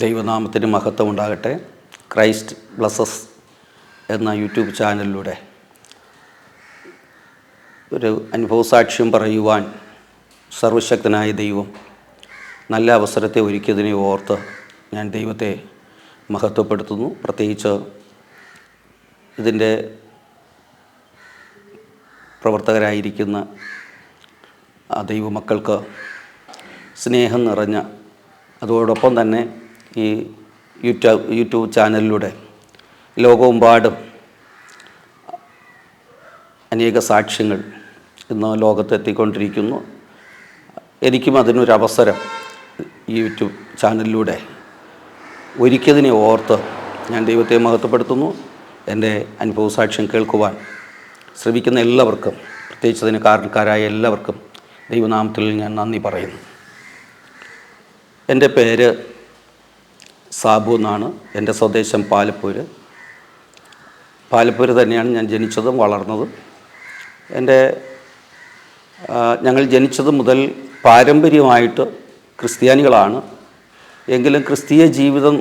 ദൈവനാമത്തിന് മഹത്വം ഉണ്ടാകട്ടെ. ക്രൈസ്റ്റ് ബ്ലസ്സസ് എന്ന യൂട്യൂബ് ചാനലിലൂടെ ഒരു അനുഭവസാക്ഷ്യം പറയുവാൻ സർവശക്തനായ ദൈവം നല്ല അവസരത്തെ ഒരുക്കിയതിനെ ഓർത്ത് ഞാൻ ദൈവത്തെ മഹത്വപ്പെടുത്തുന്നു. പ്രത്യേകിച്ച് ഇതിൻ്റെ പ്രവർത്തകരായിരിക്കുന്ന ദൈവമക്കൾക്ക് സ്നേഹം നിറഞ്ഞ, അതോടൊപ്പം തന്നെ ഈ യൂട്യൂബ് ചാനലിലൂടെ ലോകമെമ്പാടും അനേക സാക്ഷ്യങ്ങൾ ഇന്ന് ലോകത്തെത്തിക്കൊണ്ടിരിക്കുന്നു. എനിക്കും അതിനൊരവസരം ഈ യൂട്യൂബ് ചാനലിലൂടെ ഒരുക്കിയതിനെ ഓർത്ത് ഞാൻ ദൈവത്തെ മഹത്വപ്പെടുത്തുന്നു. എൻ്റെ അനുഭവസാക്ഷ്യം കേൾക്കുവാൻ ശ്രമിക്കുന്ന എല്ലാവർക്കും, പ്രത്യേകിച്ച് അതിന് കാരണക്കാരായ എല്ലാവർക്കും ദൈവനാമത്തിൽ ഞാൻ നന്ദി പറയുന്നു. എൻ്റെ പേര് സാബു എന്നാണ്. എൻ്റെ സ്വദേശം പാലപ്പൂര് തന്നെയാണ് ഞാൻ ജനിച്ചതും വളർന്നതും. ഞങ്ങൾ ജനിച്ചത് മുതൽ പാരമ്പര്യമായിട്ട് ക്രിസ്ത്യാനികളാണ്. എങ്കിലും ക്രിസ്തീയ ജീവിതം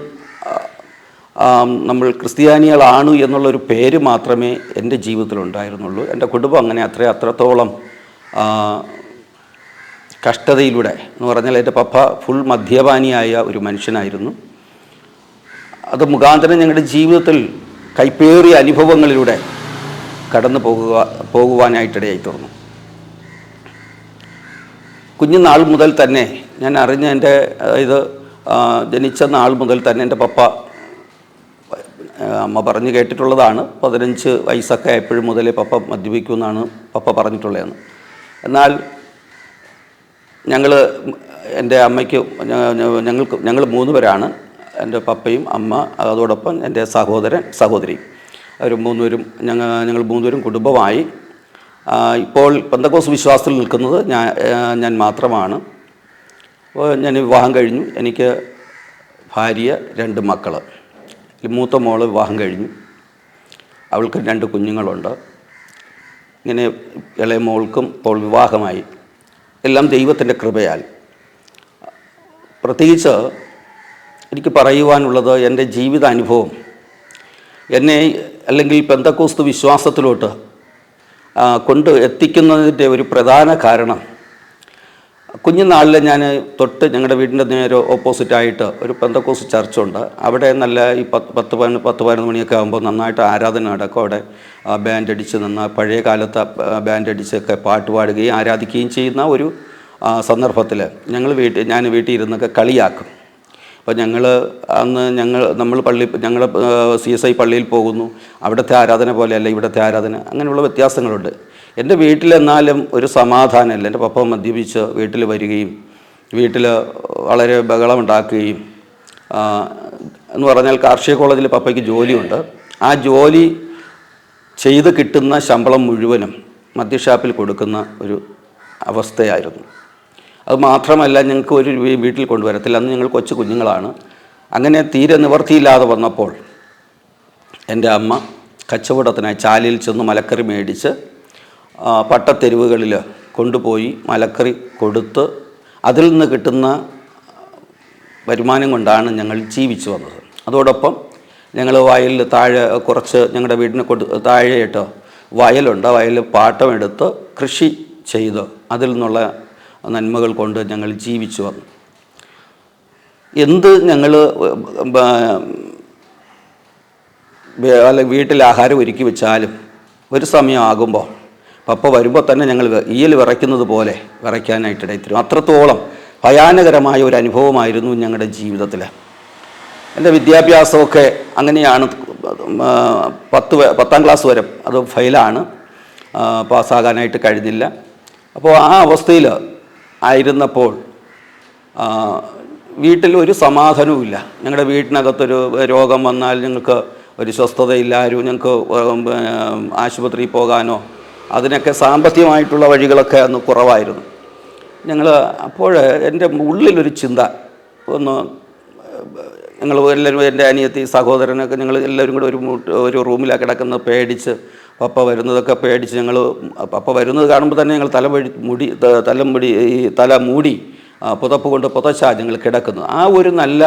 നമ്മൾ ക്രിസ്ത്യാനികളാണ് എന്നുള്ളൊരു പേര് മാത്രമേ എൻ്റെ ജീവിതത്തിലുണ്ടായിരുന്നുള്ളൂ. എൻ്റെ കുടുംബം അങ്ങനെ അത്രത്തോളം കഷ്ടതയിലൂടെ എന്ന് പറഞ്ഞാൽ, എൻ്റെ പപ്പ ഫുൾ മദ്യപാനിയായ ഒരു മനുഷ്യനായിരുന്നു. അത് മുഖാന്തരം ഞങ്ങളുടെ ജീവിതത്തിൽ കൈപ്പേറിയ അനുഭവങ്ങളിലൂടെ കടന്നു പോകുവാനായിട്ടിടയായി തീർന്നു. കുഞ്ഞുനാൾ മുതൽ തന്നെ ഞാൻ അറിഞ്ഞ ജനിച്ച നാൾ മുതൽ തന്നെ എൻ്റെ പപ്പ, അമ്മ പറഞ്ഞു കേട്ടിട്ടുള്ളതാണ്, 15 വയസ്സൊക്കെ ആയപ്പോഴും മുതലേ പപ്പ മദ്യപിക്കുമെന്നാണ് പപ്പ പറഞ്ഞിട്ടുള്ളതെന്ന്. എന്നാൽ എൻ്റെ അമ്മയ്ക്ക് ഞങ്ങൾ 3 പേരാണ്. എൻ്റെ പപ്പയും അമ്മ, അതോടൊപ്പം എൻ്റെ സഹോദരിയും. അവർ 3 പേരും ഞങ്ങൾ 3 പേരും കുടുംബമായി. ഇപ്പോൾ പെന്തക്കോസ്ത് വിശ്വാസത്തിൽ നിൽക്കുന്നത് ഞാൻ മാത്രമാണ്. ഞാൻ വിവാഹം കഴിഞ്ഞു. എനിക്ക് ഭാര്യ, 2 മക്കൾ. മൂത്ത മോള് വിവാഹം കഴിഞ്ഞു, അവൾക്ക് 2 കുഞ്ഞുങ്ങളുണ്ട്. ഇങ്ങനെ ഇളയ മോൾക്കും ഇപ്പോൾ വിവാഹമായി. എല്ലാം ദൈവത്തിൻ്റെ കൃപയാൽ. പ്രത്യേകിച്ച് എനിക്ക് പറയുവാനുള്ളത്, എൻ്റെ ജീവിതാനുഭവം എന്നെ അല്ലെങ്കിൽ പെന്തക്കോസ്ത് വിശ്വാസത്തിലോട്ട് കൊണ്ട് എത്തിക്കുന്നതിൻ്റെ ഒരു പ്രധാന കാരണം, കുഞ്ഞുനാളിൽ ഞാൻ ഞങ്ങളുടെ വീടിൻ്റെ നേരെ ഓപ്പോസിറ്റായിട്ട് ഒരു പെന്തക്കോസ്ത് ചർച്ചുണ്ട്. അവിടെ നല്ല ഈ 10-11 മണിയൊക്കെ ആകുമ്പോൾ നന്നായിട്ട് ആരാധന നടക്കും. അവിടെ ബാൻഡ് അടിച്ച് പഴയ കാലത്തെ ബാൻഡ് അടിച്ചൊക്കെ പാട്ട് പാടുകയും ആരാധിക്കുകയും ചെയ്യുന്ന ഒരു സന്ദർഭത്തിൽ ഞാൻ വീട്ടിൽ ഇരുന്നൊക്കെ കളിയാക്കും. അപ്പോൾ നമ്മൾ CSI പള്ളിയിൽ പോകുന്നു. അവിടുത്തെ ആരാധന പോലെയല്ല ഇവിടുത്തെ ആരാധന, അങ്ങനെയുള്ള വ്യത്യാസങ്ങളുണ്ട്. എൻ്റെ വീട്ടിലെന്നാലും ഒരു സമാധാനമല്ല. എൻ്റെ പപ്പ മദ്യപിച്ച് വീട്ടിൽ വരികയും വീട്ടിൽ വളരെ ബഹളമുണ്ടാക്കുകയും, എന്ന് പറഞ്ഞാൽ കാർഷിക കോളേജിൽ പപ്പയ്ക്ക് ജോലിയുണ്ട്. ആ ജോലി ചെയ്ത് കിട്ടുന്ന ശമ്പളം മുഴുവനും മദ്യഷാപ്പിൽ കൊടുക്കുന്ന ഒരു അവസ്ഥയായിരുന്നു. അത് മാത്രമല്ല, ഞങ്ങൾക്ക് ഒരു വീട്ടിൽ കൊണ്ടുവരത്തില്ല. അന്ന് ഞങ്ങൾ കൊച്ചു കുഞ്ഞുങ്ങളാണ്. അങ്ങനെ തീരെ നിവർത്തിയില്ലാതെ വന്നപ്പോൾ എൻ്റെ അമ്മ കച്ചവടത്തിനായി ചാലിയിൽ ചെന്ന് മലക്കറി മേടിച്ച് പട്ടത്തെരുവുകളിൽ കൊണ്ടുപോയി മലക്കറി കൊടുത്ത് അതിൽ നിന്ന് കിട്ടുന്ന വരുമാനം കൊണ്ടാണ് ഞങ്ങൾ ജീവിച്ചു വന്നത്. അതോടൊപ്പം ഞങ്ങൾ വയലിൽ താഴെ കുറച്ച്, ഞങ്ങളുടെ വീടിന് താഴെയായിട്ട് വയലുണ്ട്. വയലിൽ പാട്ടമെടുത്ത് കൃഷി ചെയ്ത് അതിൽ നിന്നുള്ള നന്മകൾ കൊണ്ട് ഞങ്ങൾ ജീവിച്ചു വന്നു. ഞങ്ങൾ വീട്ടിൽ ആഹാരം ഒരുക്കി വെച്ചാലും ഒരു സമയമാകുമ്പോൾ പപ്പ വരുമ്പോൾ തന്നെ ഞങ്ങൾ ഈയൽ വിറയ്ക്കുന്നത് പോലെ വിറയ്ക്കാനായിട്ടിടയിത്തരും. അത്രത്തോളം ഭയാനകരമായ ഒരു അനുഭവമായിരുന്നു ഞങ്ങളുടെ ജീവിതത്തിൽ. എൻ്റെ വിദ്യാഭ്യാസമൊക്കെ അങ്ങനെയാണ്. 10ാം ക്ലാസ് വരെ അത് ഫെയിലാണ്, പാസ്സാകാനായിട്ട് കഴിഞ്ഞില്ല. അപ്പോൾ ആ അവസ്ഥയിൽ ആയിരുന്നപ്പോൾ വീട്ടിലൊരു സമാധാനവുമില്ല. ഞങ്ങളുടെ വീട്ടിനകത്തൊരു രോഗം വന്നാൽ ഞങ്ങൾക്ക് ഒരു സ്വസ്ഥതയില്ല. ഞങ്ങൾക്ക് ആശുപത്രിയിൽ പോകാനോ അതിനൊക്കെ സാമ്പത്തികമായിട്ടുള്ള വഴികളൊക്കെ അന്ന് കുറവായിരുന്നു. അപ്പോൾ എൻ്റെ ഉള്ളിലൊരു ചിന്ത, ഞങ്ങൾ എല്ലാവരും, എൻ്റെ അനിയത്തി, സഹോദരനൊക്കെ ഞങ്ങൾ എല്ലാവരും കൂടെ ഒരു റൂമിലാണ് കിടക്കുന്നത്. പേടിച്ച് പപ്പ വരുന്നതൊക്കെ പേടിച്ച് പപ്പ വരുന്നത് കാണുമ്പോൾ തന്നെ ഞങ്ങൾ തല മൂടി പുതപ്പ് കൊണ്ട് പുതച്ചാൽ ഞങ്ങൾ കിടക്കുന്നത്. ആ ഒരു നല്ല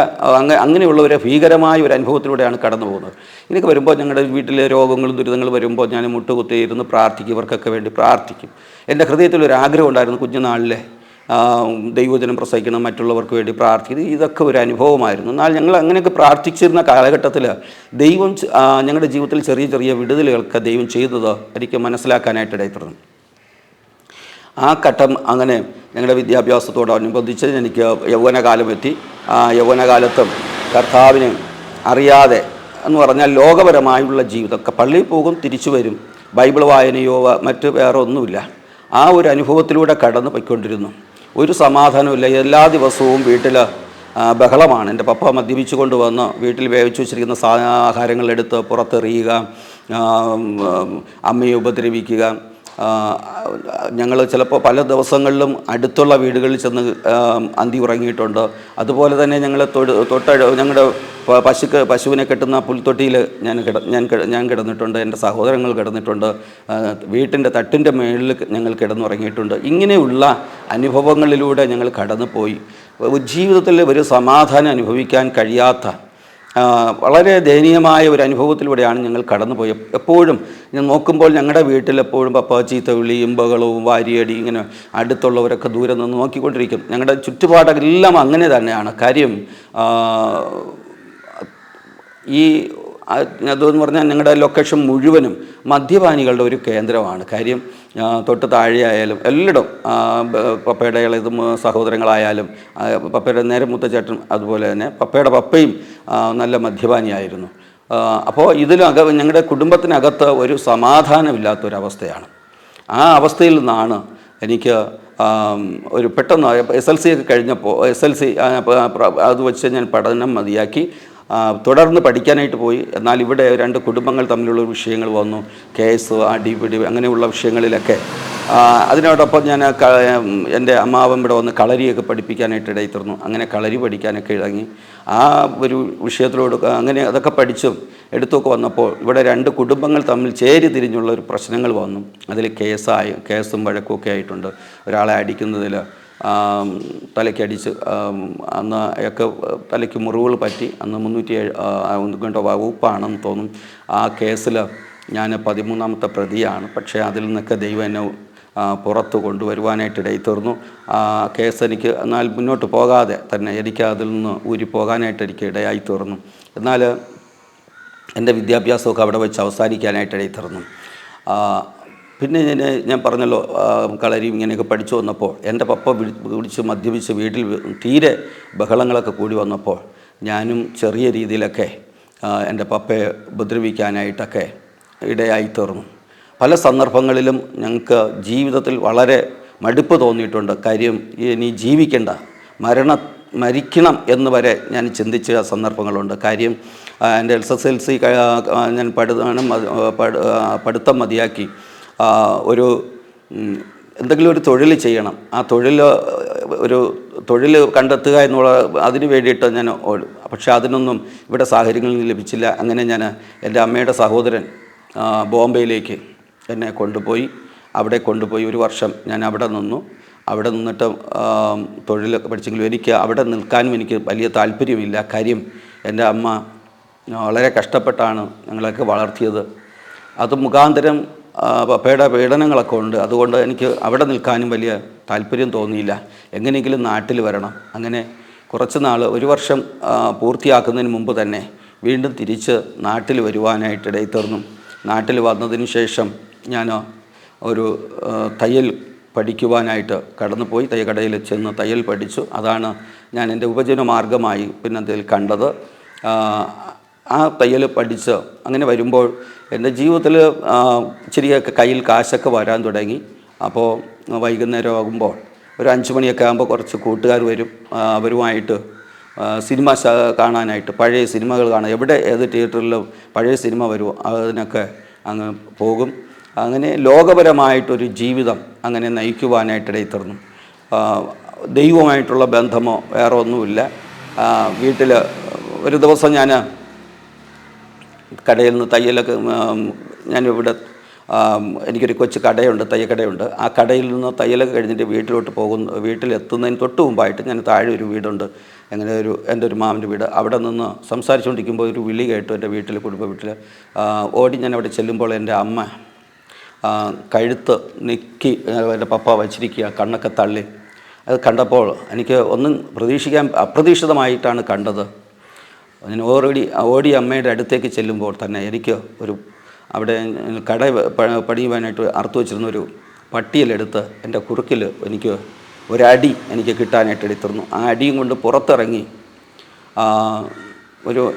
അങ്ങനെയുള്ള ഒരു ഭീകരമായ ഒരു അനുഭവത്തിലൂടെയാണ് കടന്നു പോകുന്നത്. ഇതൊക്കെ വരുമ്പോൾ ഞങ്ങളുടെ വീട്ടിലെ രോഗങ്ങളും ദുരിതങ്ങളും വരുമ്പോൾ ഞാൻ മുട്ടുകുത്തിയിരുന്ന് പ്രാർത്ഥിക്കും, ഇവർക്കൊക്കെ വേണ്ടി പ്രാർത്ഥിക്കും. എൻ്റെ ഹൃദയത്തിലൊരു ആഗ്രഹം ഉണ്ടായിരുന്നു, കുഞ്ഞുനാളിലെ ദൈവവചനം പ്രസംഗിക്കണം, മറ്റുള്ളവർക്ക് വേണ്ടി പ്രാർത്ഥിക്കുന്നത്. ഇതൊക്കെ ഒരു അനുഭവമായിരുന്നു. എന്നാൽ ഞങ്ങൾ അങ്ങനെയൊക്കെ പ്രാർത്ഥിച്ചിരുന്ന കാലഘട്ടത്തിൽ ദൈവം ഞങ്ങളുടെ ജീവിതത്തിൽ ചെറിയ ചെറിയ വിടുതലുകളൊക്കെ ദൈവം ചെയ്തത് എനിക്ക് മനസ്സിലാക്കാനായിട്ടിടയിത്തീർന്നു. ആ ഘട്ടം അങ്ങനെ ഞങ്ങളുടെ വിദ്യാഭ്യാസത്തോടനുബന്ധിച്ച് എനിക്ക് യൗവനകാലമെത്തി. ആ യൗവനകാലത്തും കർത്താവിനെ അറിയാതെ എന്ന് പറഞ്ഞാൽ ലോകപരമായുള്ള ജീവിതമൊക്കെ, പള്ളിയിൽ പോകും, തിരിച്ചു വരും, ബൈബിൾ വായനയോ മറ്റ് വേറെ ഒന്നുമില്ല. ആ ഒരു അനുഭവത്തിലൂടെ കടന്നു പോയിക്കൊണ്ടിരുന്നു. ഒരു സമാധാനമില്ല. എല്ലാ ദിവസവും വീട്ടിൽ ബഹളമാണ്. എൻ്റെ പപ്പ മദ്യപിച്ചു കൊണ്ടുവന്ന് വീട്ടിൽ വേവിച്ചു വെച്ചിരിക്കുന്ന ആഹാരങ്ങളെടുത്ത് പുറത്തെറിയുക, അമ്മയെ ഉപദ്രവിക്കുക. ഞങ്ങൾ ചിലപ്പോൾ പല ദിവസങ്ങളിലും അടുത്തുള്ള വീടുകളിൽ ചെന്ന് അന്തി ഉറങ്ങിയിട്ടുണ്ട്. അതുപോലെ തന്നെ ഞങ്ങൾ ഞങ്ങളുടെ പശുവിനെ കെട്ടുന്ന പുൽത്തൊട്ടിയിൽ ഞാൻ കിടന്നിട്ടുണ്ട്, എൻ്റെ സഹോദരങ്ങൾ കിടന്നിട്ടുണ്ട്, വീട്ടിൻ്റെ തട്ടിൻ്റെ മുകളിൽ ഞങ്ങൾ കിടന്നുറങ്ങിയിട്ടുണ്ട്. ഇങ്ങനെയുള്ള അനുഭവങ്ങളിലൂടെ ഞങ്ങൾ കടന്നു പോയി. ജീവിതത്തിൽ ഒരു സമാധാനം അനുഭവിക്കാൻ കഴിയാത്ത വളരെ ദയനീയമായ ഒരു അനുഭവത്തിലൂടെയാണ് ഞങ്ങൾ കടന്നുപോയത്. എപ്പോഴും ഞാൻ നോക്കുമ്പോൾ ഞങ്ങളുടെ വീട്ടിലെപ്പോഴും പപ്പ ചീത്ത വിളിയും ബഹളവും വാരിയടി, ഇങ്ങനെ അടുത്തുള്ളവരൊക്കെ ദൂരെ നിന്ന് നോക്കിക്കൊണ്ടിരിക്കും. ഞങ്ങളുടെ ചുറ്റുപാടെല്ലാം അങ്ങനെ തന്നെയാണ്. കാര്യം ഈ അതെന്ന് പറഞ്ഞാൽ ഞങ്ങളുടെ ലൊക്കേഷൻ മുഴുവനും മദ്യപാനികളുടെ ഒരു കേന്ദ്രമാണ്. കാര്യം തൊട്ട് താഴെയായാലും എല്ലായിടും പപ്പയുടെ ഇളയതും സഹോദരങ്ങളായാലും പപ്പയുടെ നേരെ മൂത്ത ചേട്ടൻ, അതുപോലെ തന്നെ പപ്പയുടെ പപ്പയും നല്ല മദ്യപാനിയായിരുന്നു. അപ്പോൾ ഞങ്ങളുടെ കുടുംബത്തിനകത്ത് ഒരു സമാധാനമില്ലാത്തൊരവസ്ഥയാണ്. ആ അവസ്ഥയിൽ നിന്നാണ് എനിക്ക് ഒരു പെട്ടെന്ന് SLC ഒക്കെ കഴിഞ്ഞപ്പോൾ അത് വെച്ച് ഞാൻ പഠനം മതിയാക്കി തുടർന്ന് പഠിക്കാനായിട്ട് പോയി. എന്നാൽ ഇവിടെ രണ്ട് കുടുംബങ്ങൾ തമ്മിലുള്ള വിഷയങ്ങൾ വന്നു, കേസ്, അടിപിടി, അങ്ങനെയുള്ള വിഷയങ്ങളിലൊക്കെ. അതിനോടൊപ്പം ഞാൻ എൻ്റെ അമ്മാവൻ ഇവിടെ വന്ന് കളരിയൊക്കെ പഠിപ്പിക്കാനായിട്ട് ഇടയിത്തീർന്നു. അങ്ങനെ കളരി പഠിക്കാനൊക്കെ ഇറങ്ങി. ആ ഒരു വിഷയത്തിലോട് അങ്ങനെ അതൊക്കെ പഠിച്ചും എടുത്തൊക്കെ വന്നപ്പോൾ ഇവിടെ രണ്ട് കുടുംബങ്ങൾ തമ്മിൽ ചേരി തിരിഞ്ഞുള്ള ഒരു പ്രശ്നങ്ങൾ വന്നു. അതിൽ കേസും വഴക്കുമൊക്കെ ആയിട്ടുണ്ട്. ഒരാളെ അടിക്കുന്നതിൽ തലയ്ക്കടിച്ച് അന്ന് ഒക്കെ തലയ്ക്ക് മുറിവുകൾ പറ്റി. അന്ന് 307 വകുപ്പാണെന്ന് തോന്നും. ആ കേസിൽ ഞാൻ 13ാമത്തെ പ്രതിയാണ്. പക്ഷേ അതിൽ നിന്നൊക്കെ ദൈവം എന്നെ പുറത്ത് കൊണ്ടുവരുവാനായിട്ടിടയിത്തീർന്നു. കേസ് എനിക്ക് എന്നാൽ മുന്നോട്ട് പോകാതെ തന്നെ എനിക്ക് അതിൽ നിന്ന് ഊരിപ്പോകാനായിട്ട് എനിക്ക് ഇടയായിത്തീർന്നു. എന്നാൽ എൻ്റെ വിദ്യാഭ്യാസമൊക്കെ അവിടെ വെച്ച് അവസാനിക്കാനായിട്ടിടയിത്തീർന്നു. പിന്നെ ഞാൻ പറഞ്ഞല്ലോ, കളരിയും ഇങ്ങനെയൊക്കെ പഠിച്ചു വന്നപ്പോൾ എൻ്റെ പപ്പ വിളിച്ച് മദ്യപിച്ച് വീട്ടിൽ തീരെ ബഹളങ്ങളൊക്കെ കൂടി വന്നപ്പോൾ ഞാനും ചെറിയ രീതിയിലൊക്കെ എൻ്റെ പപ്പയെ ഉപദ്രവിക്കാനായിട്ടൊക്കെ ഇടയായിത്തീർന്നു. പല സന്ദർഭങ്ങളിലും ഞങ്ങൾക്ക് ജീവിതത്തിൽ വളരെ മടുപ്പ് തോന്നിയിട്ടുണ്ട്. കാര്യം ഇനി ജീവിക്കേണ്ട, മരിക്കണം എന്ന് വരെ ഞാൻ ചിന്തിച്ച സന്ദർഭങ്ങളുണ്ട്. കാര്യം എൻ്റെ SSLC ഞാൻ പഠിത്തം മതിയാക്കി എന്തെങ്കിലും ഒരു തൊഴിൽ ചെയ്യണം. ആ തൊഴിൽ കണ്ടെത്തുക എന്നുള്ള അതിന് വേണ്ടിയിട്ട് ഞാൻ പക്ഷേ അതിനൊന്നും ഇവിടെ സാഹചര്യങ്ങളിൽ ലഭിച്ചില്ല. അങ്ങനെ ഞാൻ എൻ്റെ അമ്മയുടെ സഹോദരൻ ബോംബെയിലേക്ക് എന്നെ കൊണ്ടുപോയി. അവിടെ കൊണ്ടുപോയി 1 വർഷം ഞാൻ അവിടെ നിന്നു. അവിടെ നിന്നിട്ട് തൊഴിലൊക്കെ പഠിച്ചെങ്കിലും എനിക്ക് അവിടെ നിൽക്കാനും എനിക്ക് വലിയ താല്പര്യമില്ല. കാര്യം എൻ്റെ അമ്മ വളരെ കഷ്ടപ്പെട്ടാണ് ഞങ്ങളൊക്കെ വളർത്തിയത്. അത് മുഖാന്തരം പപ്പയുടെ പീഡനങ്ങളൊക്കെ ഉണ്ട്. അതുകൊണ്ട് എനിക്ക് അവിടെ നിൽക്കാനും വലിയ താല്പര്യം തോന്നിയില്ല. എങ്ങനെയെങ്കിലും നാട്ടിൽ വരണം. അങ്ങനെ കുറച്ച് നാൾ 1 വർഷം പൂർത്തിയാക്കുന്നതിന് മുമ്പ് തന്നെ വീണ്ടും തിരിച്ച് നാട്ടിൽ വരുവാനായിട്ടിടയിത്തീർന്നു. നാട്ടിൽ വന്നതിന് ശേഷം ഞാൻ ഒരു തയ്യൽ പഠിക്കുവാനായിട്ട് കടന്നുപോയി. തയ്യൽക്കടയിൽ ചെന്ന് തയ്യൽ പഠിച്ചു. അതാണ് ഞാൻ എൻ്റെ ഉപജീവന മാർഗമായി പിന്നെ അതിൽ കണ്ടത്. ആ തയ്യൽ പഠിച്ച് അങ്ങനെ വരുമ്പോൾ എൻ്റെ ജീവിതത്തിൽ ഇച്ചിരിയൊക്കെ കയ്യിൽ കാശൊക്കെ വരാൻ തുടങ്ങി. അപ്പോൾ വൈകുന്നേരം ആകുമ്പോൾ ഒരു 5 മണിയൊക്കെ ആകുമ്പോൾ കുറച്ച് കൂട്ടുകാർ വരും. അവരുമായിട്ട് സിനിമ കാണാനായിട്ട്, പഴയ സിനിമകൾ കാണാൻ, ഏത് തിയേറ്ററിലും പഴയ സിനിമ വരുമോ അതിനൊക്കെ അങ്ങ് പോകും. അങ്ങനെ ലോകപരമായിട്ടൊരു ജീവിതം അങ്ങനെ നയിക്കുവാനായിട്ടിടയിത്തീർന്നു. ദൈവമായിട്ടുള്ള ബന്ധമോ വേറെ ഒന്നുമില്ല. വീട്ടിൽ ഒരു ദിവസം ഞാൻ കടയിൽ നിന്ന് തയ്യലൊക്കെ ഞാനിവിടെ എനിക്കൊരു കൊച്ചു കടയുണ്ട്, തയ്യക്കടയുണ്ട്. ആ കടയിൽ നിന്ന് തയ്യലൊക്കെ കഴിഞ്ഞിട്ട് വീട്ടിലെത്തുന്നതിന് തൊട്ട് മുമ്പായിട്ട് ഞാൻ താഴെ ഒരു വീടുണ്ട്, എൻ്റെ ഒരു മാമൻ്റെ വീട്. അവിടെ നിന്ന് സംസാരിച്ചുകൊണ്ടിരിക്കുമ്പോൾ ഒരു വിളി കേട്ടു. എൻ്റെ കുടുംബ വീട്ടിൽ ഓടി ഞാൻ അവിടെ ചെല്ലുമ്പോൾ എൻ്റെ അമ്മ കഴുത്ത് നിക്കി എൻ്റെ പപ്പ വച്ചിരിക്കുക, കണ്ണൊക്കെ തള്ളി. അത് കണ്ടപ്പോൾ എനിക്ക് ഒന്നും അപ്രതീക്ഷിതമായിട്ടാണ് കണ്ടത്. ഞാൻ ഓടി അമ്മയുടെ അടുത്തേക്ക് ചെല്ലുമ്പോൾ തന്നെ എനിക്ക് അവിടെ കട പണിയുവാനായിട്ട് അറുത്തു വച്ചിരുന്ന ഒരു പട്ടിയിലെടുത്ത് എൻ്റെ കുറുക്കിൽ ഒരടി എനിക്ക് കിട്ടാനായിട്ട് എടുത്തിരുന്നു. ആ അടിയും കൊണ്ട് പുറത്തിറങ്ങി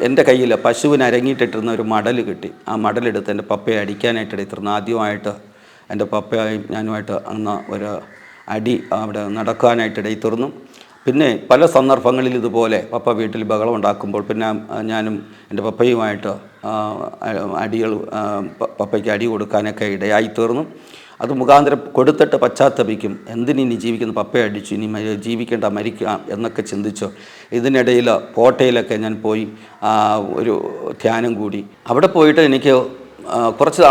എൻ്റെ കയ്യിൽ പശുവിന് അരങ്ങിയിട്ടിരുന്ന ഒരു മടൽ കിട്ടി. ആ മടലെടുത്ത് എൻ്റെ പപ്പയെ അടിക്കാനായിട്ട് എടുത്തിരുന്നു. ആദ്യമായിട്ട് എൻ്റെ പപ്പയും ഞാനുമായിട്ട് അന്ന് ഒരു അടി അവിടെ നടക്കാനായിട്ട് ഇടയിത്തീർന്നു. പിന്നെ പല സന്ദർഭങ്ങളിൽ ഇതുപോലെ പപ്പ വീട്ടിൽ ബഹളം ഉണ്ടാക്കുമ്പോൾ പിന്നെ ഞാനും എൻ്റെ പപ്പയുമായിട്ട് പപ്പയ്ക്ക് അടി കൊടുക്കാനൊക്കെ ഇടയായിത്തീർന്നു. അത് മുഖാന്തരം കൊടുത്തിട്ട് പശ്ചാത്തപിക്കും, എന്തിനി ജീവിക്കുന്ന പപ്പയെ അടിച്ചു, ഇനി ജീവിക്കേണ്ട, മരിക്കാം എന്നൊക്കെ ചിന്തിച്ചു. ഇതിനിടയിൽ കോട്ടയിലൊക്കെ ഞാൻ പോയി ഒരു ധ്യാനം കൂടി. അവിടെ പോയിട്ട് എനിക്ക്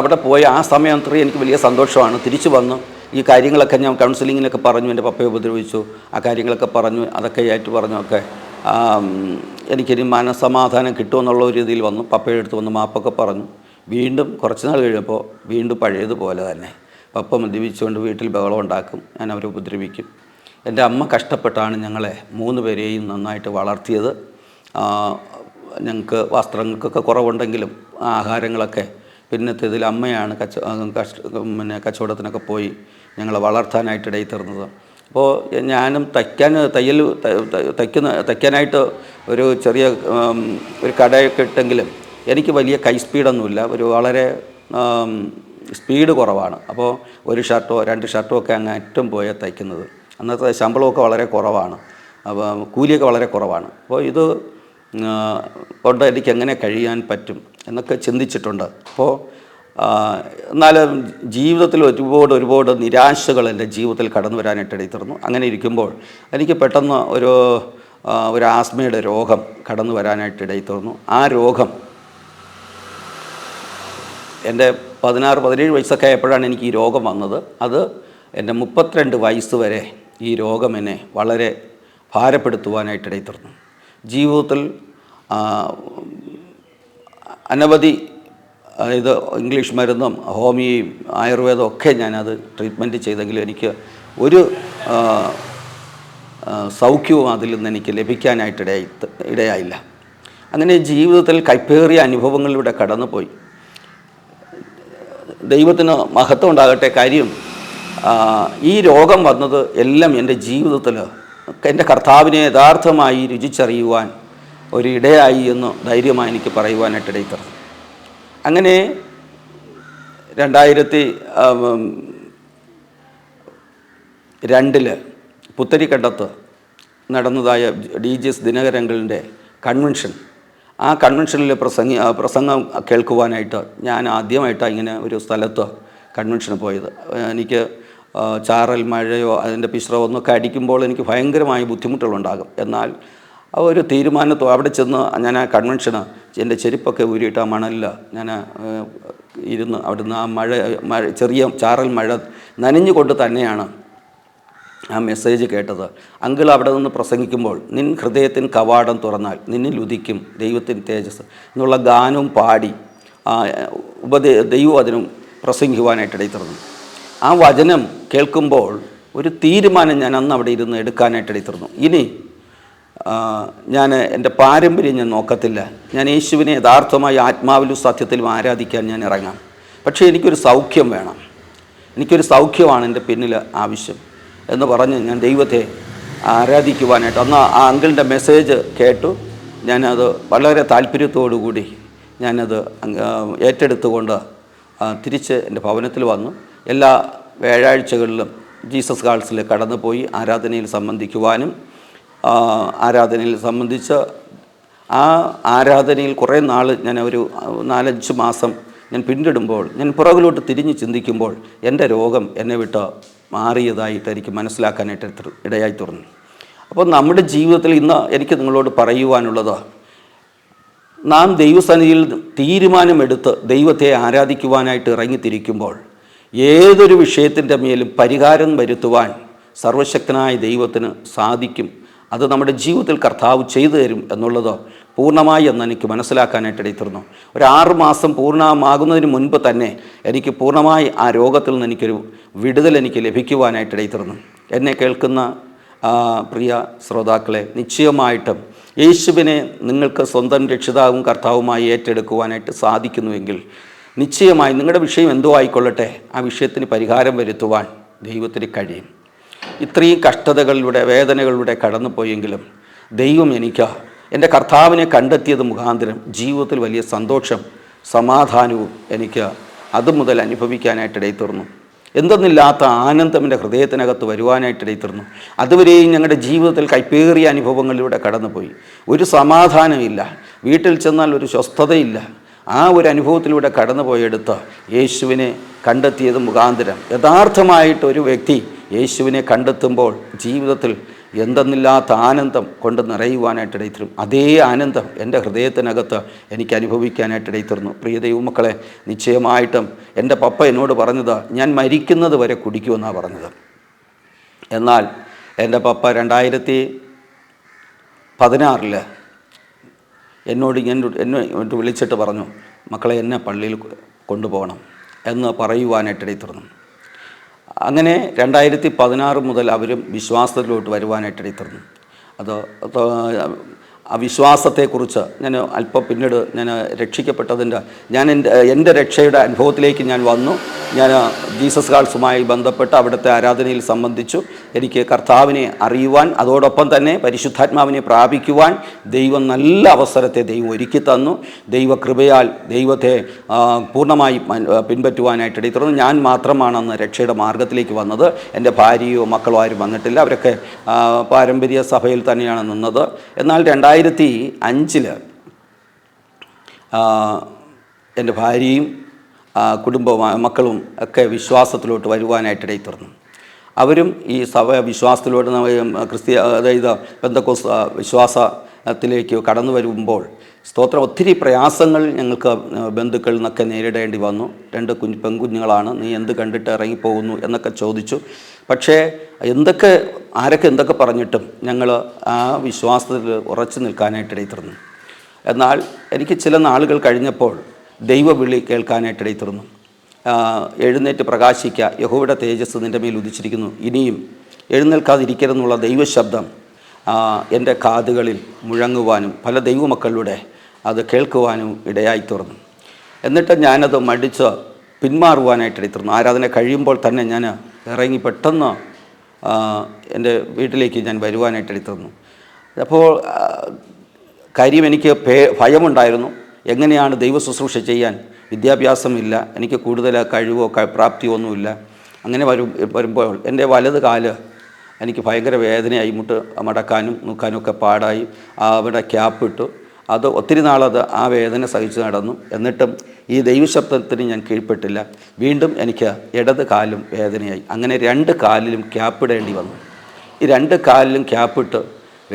അവിടെ പോയ ആ സമയം അത്രയും എനിക്ക് വലിയ സന്തോഷമാണ്. തിരിച്ചു വന്നു ഈ കാര്യങ്ങളൊക്കെ ഞാൻ കൗൺസിലിങ്ങിനൊക്കെ പറഞ്ഞു, എൻ്റെ പപ്പയെ ഉപദ്രവിച്ചു, ആ കാര്യങ്ങളൊക്കെ പറഞ്ഞു, അതൊക്കെ പറഞ്ഞൊക്കെ എനിക്കൊരു മനസ്സമാധാനം കിട്ടുമെന്നുള്ള ഒരു രീതിയിൽ വന്നു. പപ്പയുടെ അടുത്ത് വന്ന് മാപ്പൊക്കെ പറഞ്ഞു. വീണ്ടും കുറച്ച് നാൾ കഴിഞ്ഞപ്പോൾ വീണ്ടും പഴയതുപോലെ തന്നെ പപ്പ മദ്യപിച്ചുകൊണ്ട് വീട്ടിൽ ബഹളം ഉണ്ടാക്കും, ഞാൻ അവരെ ഉപദ്രവിക്കും. എൻ്റെ അമ്മ കഷ്ടപ്പെട്ടാണ് ഞങ്ങളെ 3 പേരെയും നന്നായിട്ട് വളർത്തിയത്. ഞങ്ങൾക്ക് വസ്ത്രങ്ങൾക്കൊക്കെ കുറവുണ്ടെങ്കിലും ആഹാരങ്ങളൊക്കെ പിന്നത്തേതിൽ അമ്മയാണ് കച്ചവടത്തിനൊക്കെ പോയി ഞങ്ങളെ വളർത്താനായിട്ട് ഇടയിത്തീർന്നത്. അപ്പോൾ ഞാനും തയ്ക്കാനായിട്ട് ഒരു ചെറിയ ഒരു കടയൊക്കെ ഇട്ടെങ്കിലും എനിക്ക് വലിയ കൈ സ്പീഡൊന്നുമില്ല, വളരെ സ്പീഡ് കുറവാണ്. അപ്പോൾ ഒരു ഷർട്ടോ 2 ഷർട്ടോ ഒക്കെ അങ്ങ് അറ്റം പോയാൽ തയ്ക്കുന്നത്. അന്നത്തെ ശമ്പളമൊക്കെ വളരെ കുറവാണ്, അപ്പോൾ കൂലിയൊക്കെ വളരെ കുറവാണ്. അപ്പോൾ ഇത് കൊണ്ട് എനിക്ക് എങ്ങനെ കഴിയാൻ പറ്റും എന്നൊക്കെ ചിന്തിച്ചിട്ടുണ്ട്. അപ്പോൾ എന്നാലും ജീവിതത്തിൽ ഒരുപാട് നിരാശകൾ എൻ്റെ ജീവിതത്തിൽ കടന്നു വരാനായിട്ട് ഇടയിത്തീർന്നു. അങ്ങനെ ഇരിക്കുമ്പോൾ എനിക്ക് പെട്ടെന്ന് ഒരു ആസ്മയുടെ രോഗം കടന്നു വരാനായിട്ട് ഇടയിത്തീർന്നു. ആ രോഗം എൻ്റെ 16-17 വയസ്സൊക്കെ ആയപ്പോഴാണ് എനിക്ക് ഈ രോഗം വന്നത്. അത് എൻ്റെ 32 വയസ്സ് വരെ ഈ രോഗം എന്നെ വളരെ ഭാരപ്പെടുത്തുവാനായിട്ട് ഇടയിത്തീർന്നു. ജീവിതത്തിൽ അനവധി ഇംഗ്ലീഷ് മരുന്നും ഹോമിയോയും ആയുർവേദവും ഒക്കെ ഞാനത് ട്രീറ്റ്മെൻറ്റ് ചെയ്തെങ്കിലും എനിക്ക് ഒരു സൗഖ്യവും അതിൽ നിന്ന് എനിക്ക് ലഭിക്കാനായിട്ട് ഇടയായില്ല. അങ്ങനെ ജീവിതത്തിൽ കൈപ്പേറിയ അനുഭവങ്ങളിലൂടെ കടന്നുപോയി. ദൈവത്തിന് മഹത്വം ഉണ്ടാകട്ടെ. കാര്യം ഈ രോഗം വന്നത് എല്ലാം എൻ്റെ ജീവിതത്തിൽ എൻ്റെ കർത്താവിനെ യഥാർത്ഥമായി രുചിച്ചറിയുവാൻ ഒരിടയായി എന്ന് ധൈര്യമായി എനിക്ക് പറയുവാനായിട്ട് ഇടയിത്തീർന്നു. അങ്ങനെ 2002 പുത്തരിക്കണ്ടത്ത് നടന്നതായ DGS ദിനകരങ്ങളുടെ കൺവെൻഷൻ, ആ കൺവെൻഷനിൽ പ്രസംഗം കേൾക്കുവാനായിട്ട് ഞാൻ ആദ്യമായിട്ടാണ് ഇങ്ങനെ ഒരു സ്ഥലത്ത് കൺവെൻഷന് പോയത്. എനിക്ക് ചാറൽ മഴയോ അതിൻ്റെ പിശ്രമോ ഒന്നൊക്കെ അടിക്കുമ്പോൾ എനിക്ക് ഭയങ്കരമായ ബുദ്ധിമുട്ടുകളുണ്ടാകും. എന്നാൽ ഒരു അവിടെ ചെന്ന് ഞാൻ ആ കൺവെൻഷന് എൻ്റെ ചെരുപ്പൊക്കെ ഊരിയിട്ട് ആ മണലിൽ ഞാൻ ഇരുന്ന് അവിടുന്ന് ആ മഴ ചെറിയ ചാറൽ മഴ നനഞ്ഞുകൊണ്ട് തന്നെയാണ് ആ മെസ്സേജ് കേട്ടത്. അങ്കിൾ അവിടെ നിന്ന് പ്രസംഗിക്കുമ്പോൾ നിൻ ഹൃദയത്തിൻ കവാടം തുറന്നാൽ നിന്നിൽ ഉദിക്കും ദൈവത്തിൻ തേജസ് എന്നുള്ള ഗാനവും പാടി ദൈവം അതിനും പ്രസംഗിക്കുവാനായിട്ട് ഇടയിത്തീർന്നു. ആ വചനം കേൾക്കുമ്പോൾ ഒരു തീരുമാനം ഞാൻ അന്ന് അവിടെ ഇരുന്ന് എടുക്കാനായിട്ട് ഇടയിത്തീർന്നു. ഇനി ഞാൻ എൻ്റെ പാരമ്പര്യം ഞാൻ നോക്കത്തില്ല, ഞാൻ യേശുവിനെ യഥാർത്ഥമായി ആത്മാവിലും സത്യത്തിലും ആരാധിക്കാൻ ഞാൻ ഇറങ്ങാം. പക്ഷേ എനിക്കൊരു സൗഖ്യം വേണം, എനിക്കൊരു സൗഖ്യമാണ് എൻ്റെ പിന്നിൽ ആവശ്യം എന്ന് പറഞ്ഞ് ഞാൻ ദൈവത്തെ ആരാധിക്കുവാനായിട്ട് അന്ന് ആ അങ്കിളിൻ്റെ മെസ്സേജ് കേട്ടു. ഞാനത് വളരെ താല്പര്യത്തോടു കൂടി ഞാനത് ഏറ്റെടുത്തുകൊണ്ട് തിരിച്ച് എൻ്റെ ഭവനത്തിൽ വന്നു. എല്ലാ വ്യാഴാഴ്ചകളിലും ജീസസ് ഹാൾസിൽ കടന്നുപോയി ആരാധനയിൽ സംബന്ധിക്കുവാനും ആരാധനയിൽ സംബന്ധിച്ച് ആ ആരാധനയിൽ കുറേ നാൾ ഞാൻ ഒരു 4-5 മാസം ഞാൻ പിന്നിടുമ്പോൾ ഞാൻ പുറകിലോട്ട് തിരിഞ്ഞ് ചിന്തിക്കുമ്പോൾ എൻ്റെ രോഗം എന്നെ വിട്ട് മാറിയതായിട്ട് എനിക്ക് മനസ്സിലാക്കാനായിട്ട് ഇടയായി തീർന്നു. അപ്പോൾ നമ്മുടെ ജീവിതത്തിൽ ഇന്ന് എനിക്ക് നിങ്ങളോട് പറയുവാനുള്ളത്, നാം ദൈവസന്നിധിയിൽ തീരുമാനമെടുത്ത് ദൈവത്തെ ആരാധിക്കുവാനായിട്ട് ഇറങ്ങിത്തിരിക്കുമ്പോൾ ഏതൊരു വിഷയത്തിൻ്റെ മേലും പരിഹാരം വരുത്തുവാൻ സർവശക്തനായ ദൈവത്തിന് സാധിക്കും. അത് നമ്മുടെ ജീവിതത്തിൽ കർത്താവ് ചെയ്തു തരും എന്നുള്ളത് പൂർണ്ണമായി എന്ന് എനിക്ക് മനസ്സിലാക്കാനായിട്ട് ഇടയിത്തീർന്നു. ഒരു 6 മാസം പൂർണ്ണമാകുന്നതിന് മുൻപ് തന്നെ എനിക്ക് പൂർണ്ണമായി ആ രോഗത്തിൽ നിന്ന് എനിക്കൊരു വിടുതൽ എനിക്ക് ലഭിക്കുവാനായിട്ട് ഇടയിത്തീർന്നു. എന്നെ കേൾക്കുന്ന പ്രിയ ശ്രോതാക്കളെ, നിശ്ചയമായിട്ടും യേശുവിനെ നിങ്ങൾക്ക് സ്വന്തം രക്ഷിതാവും കർത്താവുമായി ഏറ്റെടുക്കുവാനായിട്ട് സാധിക്കുന്നുവെങ്കിൽ നിശ്ചയമായി നിങ്ങളുടെ വിഷയം എന്തോ ആയിക്കൊള്ളട്ടെ, ആ വിഷയത്തിന് പരിഹാരം വരുത്തുവാൻ ദൈവത്തിന് കഴിയും. ഇത്രയും കഷ്ടതകളിലൂടെ വേദനകളിലൂടെ കടന്നു പോയെങ്കിലും ദൈവം എനിക്ക് എൻ്റെ കർത്താവിനെ കണ്ടെത്തിയത് മുഖാന്തരം ജീവിതത്തിൽ വലിയ സന്തോഷം സമാധാനവും എനിക്ക് അതുമുതൽ അനുഭവിക്കാനായിട്ടിടയിത്തീർന്നു. എന്തെന്നില്ലാത്ത ആനന്ദം എൻ്റെ ഹൃദയത്തിനകത്ത് വരുവാനായിട്ടിടയിത്തീർന്നു. അതുവരെയും ഞങ്ങളുടെ ജീവിതത്തിൽ കൈപ്പേറിയ അനുഭവങ്ങളിലൂടെ കടന്നുപോയി. ഒരു സമാധാനമില്ല, വീട്ടിൽ ചെന്നാൽ ഒരു സ്വസ്ഥതയില്ല. ആ ഒരു അനുഭവത്തിലൂടെ കടന്നുപോയെടുത്ത് യേശുവിനെ കണ്ടെത്തിയത് മുഖാന്തരം യഥാർത്ഥമായിട്ട് ഒരു വ്യക്തി യേശുവിനെ കണ്ടെത്തുമ്പോൾ ജീവിതത്തിൽ എന്തെന്നില്ലാത്ത ആനന്ദം കൊണ്ട് നിറയുവാനായിട്ടിടയിത്തീരും. അതേ ആനന്ദം എൻ്റെ ഹൃദയത്തിനകത്ത് എനിക്ക് അനുഭവിക്കാനായിട്ടിടയിത്തീർന്നു. പ്രിയ ദൈവമക്കളെ, നിശ്ചയമായിട്ടും എൻ്റെ പപ്പ എന്നോട് പറഞ്ഞത് ഞാൻ മരിക്കുന്നത് വരെ കുടിക്കുമെന്നാണ് പറഞ്ഞത്. എന്നാൽ എൻ്റെ പപ്പ 2016 എന്നോട് എന്നെ വിളിച്ചിട്ട് പറഞ്ഞു, മക്കളെ എന്നെ പള്ളിയിൽ കൊണ്ടുപോകണം എന്ന് പറയുവാനായിട്ടിടയിത്തീർന്നു. അങ്ങനെ 2016 മുതൽ അവരും വിശ്വാസത്തിലോട്ട് വരുവാനായിട്ടിടയിത്തീർന്നു. അത് ആ വിശ്വാസത്തെക്കുറിച്ച് ഞാൻ അല്പം പിന്നീട് ഞാൻ രക്ഷിക്കപ്പെട്ടതിൻ്റെ എൻ്റെ രക്ഷയുടെ അനുഭവത്തിലേക്ക് ഞാൻ വന്നു. ഞാൻ ജീസസ് കാൾസുമായി ബന്ധപ്പെട്ട് അവിടുത്തെ ആരാധനയിൽ സംബന്ധിച്ചു. എനിക്ക് കർത്താവിനെ അറിയുവാൻ, അതോടൊപ്പം തന്നെ പരിശുദ്ധാത്മാവിനെ പ്രാപിക്കുവാൻ ദൈവം നല്ല അവസരത്തെ ദൈവം ഒരുക്കി തന്നു. ദൈവകൃപയാൽ ദൈവത്തെ പൂർണ്ണമായി പിൻപറ്റുവാനായിട്ടിടയിത്തീർന്നു. ഞാൻ മാത്രമാണ് അന്ന് രക്ഷയുടെ മാർഗത്തിലേക്ക് വന്നത്. എൻ്റെ ഭാര്യയോ മക്കളോ ആരും വന്നിട്ടില്ല. അവരൊക്കെ പാരമ്പര്യ സഭയിൽ തന്നെയാണ് നിന്നത്. എന്നാൽ 2005 എൻ്റെ ഭാര്യയും കുടുംബവും മക്കളും ഒക്കെ വിശ്വാസത്തിലോട്ട് വരുവാനായിട്ടിടയിത്തീർന്നു. അവരും ഈ സഭ വിശ്വാസത്തിലോട്ട് അതായത് പെന്തക്കോസ്ത് വിശ്വാസത്തിലേക്ക് കടന്നു വരുമ്പോൾ സ്തോത്രം ഒത്തിരി പ്രയാസങ്ങൾ ഞങ്ങൾക്ക് ബന്ധുക്കളിൽ നിന്നൊക്കെ നേരിടേണ്ടി വന്നു. 2 പെൺകുഞ്ഞുങ്ങളാണ്, നീ എന്ത് കണ്ടിട്ട് ഇറങ്ങിപ്പോകുന്നു എന്നൊക്കെ ചോദിച്ചു. പക്ഷേ ആരൊക്കെ എന്തൊക്കെ പറഞ്ഞിട്ടും ഞങ്ങൾ ആ വിശ്വാസത്തിൽ ഉറച്ചു നിൽക്കാനായിട്ടിടയിത്തീർന്നു. എന്നാൽ എനിക്ക് ചില നാളുകൾ കഴിഞ്ഞപ്പോൾ ദൈവവിളി കേൾക്കാനായിട്ടിടയിത്തീർന്നു. എഴുന്നേറ്റ് പ്രകാശിക്കുക, യഹോവയുടെ തേജസ് നിൻ്റെ മേൽ ഉദിച്ചിരിക്കുന്നു, ഇനിയും എഴുന്നേൽക്കാതിരിക്കരുതെന്നുള്ള ദൈവശബ്ദം എൻ്റെ കാതുകളിൽ മുഴങ്ങുവാനും പല ദൈവമക്കളിലൂടെ അത് കേൾക്കുവാനും ഇടയായിത്തീർന്നു. എന്നിട്ട് ഞാനത് മടിച്ച് പിന്മാറുവാനായിട്ടിടയിത്തീർന്നു. ആരാധന കഴിയുമ്പോൾ തന്നെ ഞാൻ ഇറങ്ങി പെട്ടെന്ന് എൻ്റെ വീട്ടിലേക്ക് ഞാൻ വരുവാനായിട്ടിടയിത്തീർന്നു. അപ്പോൾ കാര്യം എനിക്ക് ഭയമുണ്ടായിരുന്നു. എങ്ങനെയാണ് ദൈവ ശുശ്രൂഷ ചെയ്യാൻ? വിദ്യാഭ്യാസമില്ല, എനിക്ക് കൂടുതൽ കഴിവോ പ്രാപ്തിയോ ഒന്നുമില്ല. അങ്ങനെ വരുമ്പോൾ എൻ്റെ വലത് കാല് എനിക്ക് ഭയങ്കര വേദനയായി, മുട്ട് മടക്കാനും നോക്കാനും ഒക്കെ പാടായി. അവിടെ ക്യാപ്പിട്ടു. അത് ഒത്തിരി നാളത് ആ വേദന സഹിച്ച് നടന്നു. എന്നിട്ടും ഈ ദൈവശബ്ദത്തിന് ഞാൻ കീഴ്പ്പെട്ടില്ല. വീണ്ടും എനിക്ക് ഇടത് കാലും വേദനയായി. അങ്ങനെ 2 കാലിലും ക്യാപ്പിടേണ്ടി വന്നു. ഈ 2 കാലിലും ക്യാപ്പിട്ട്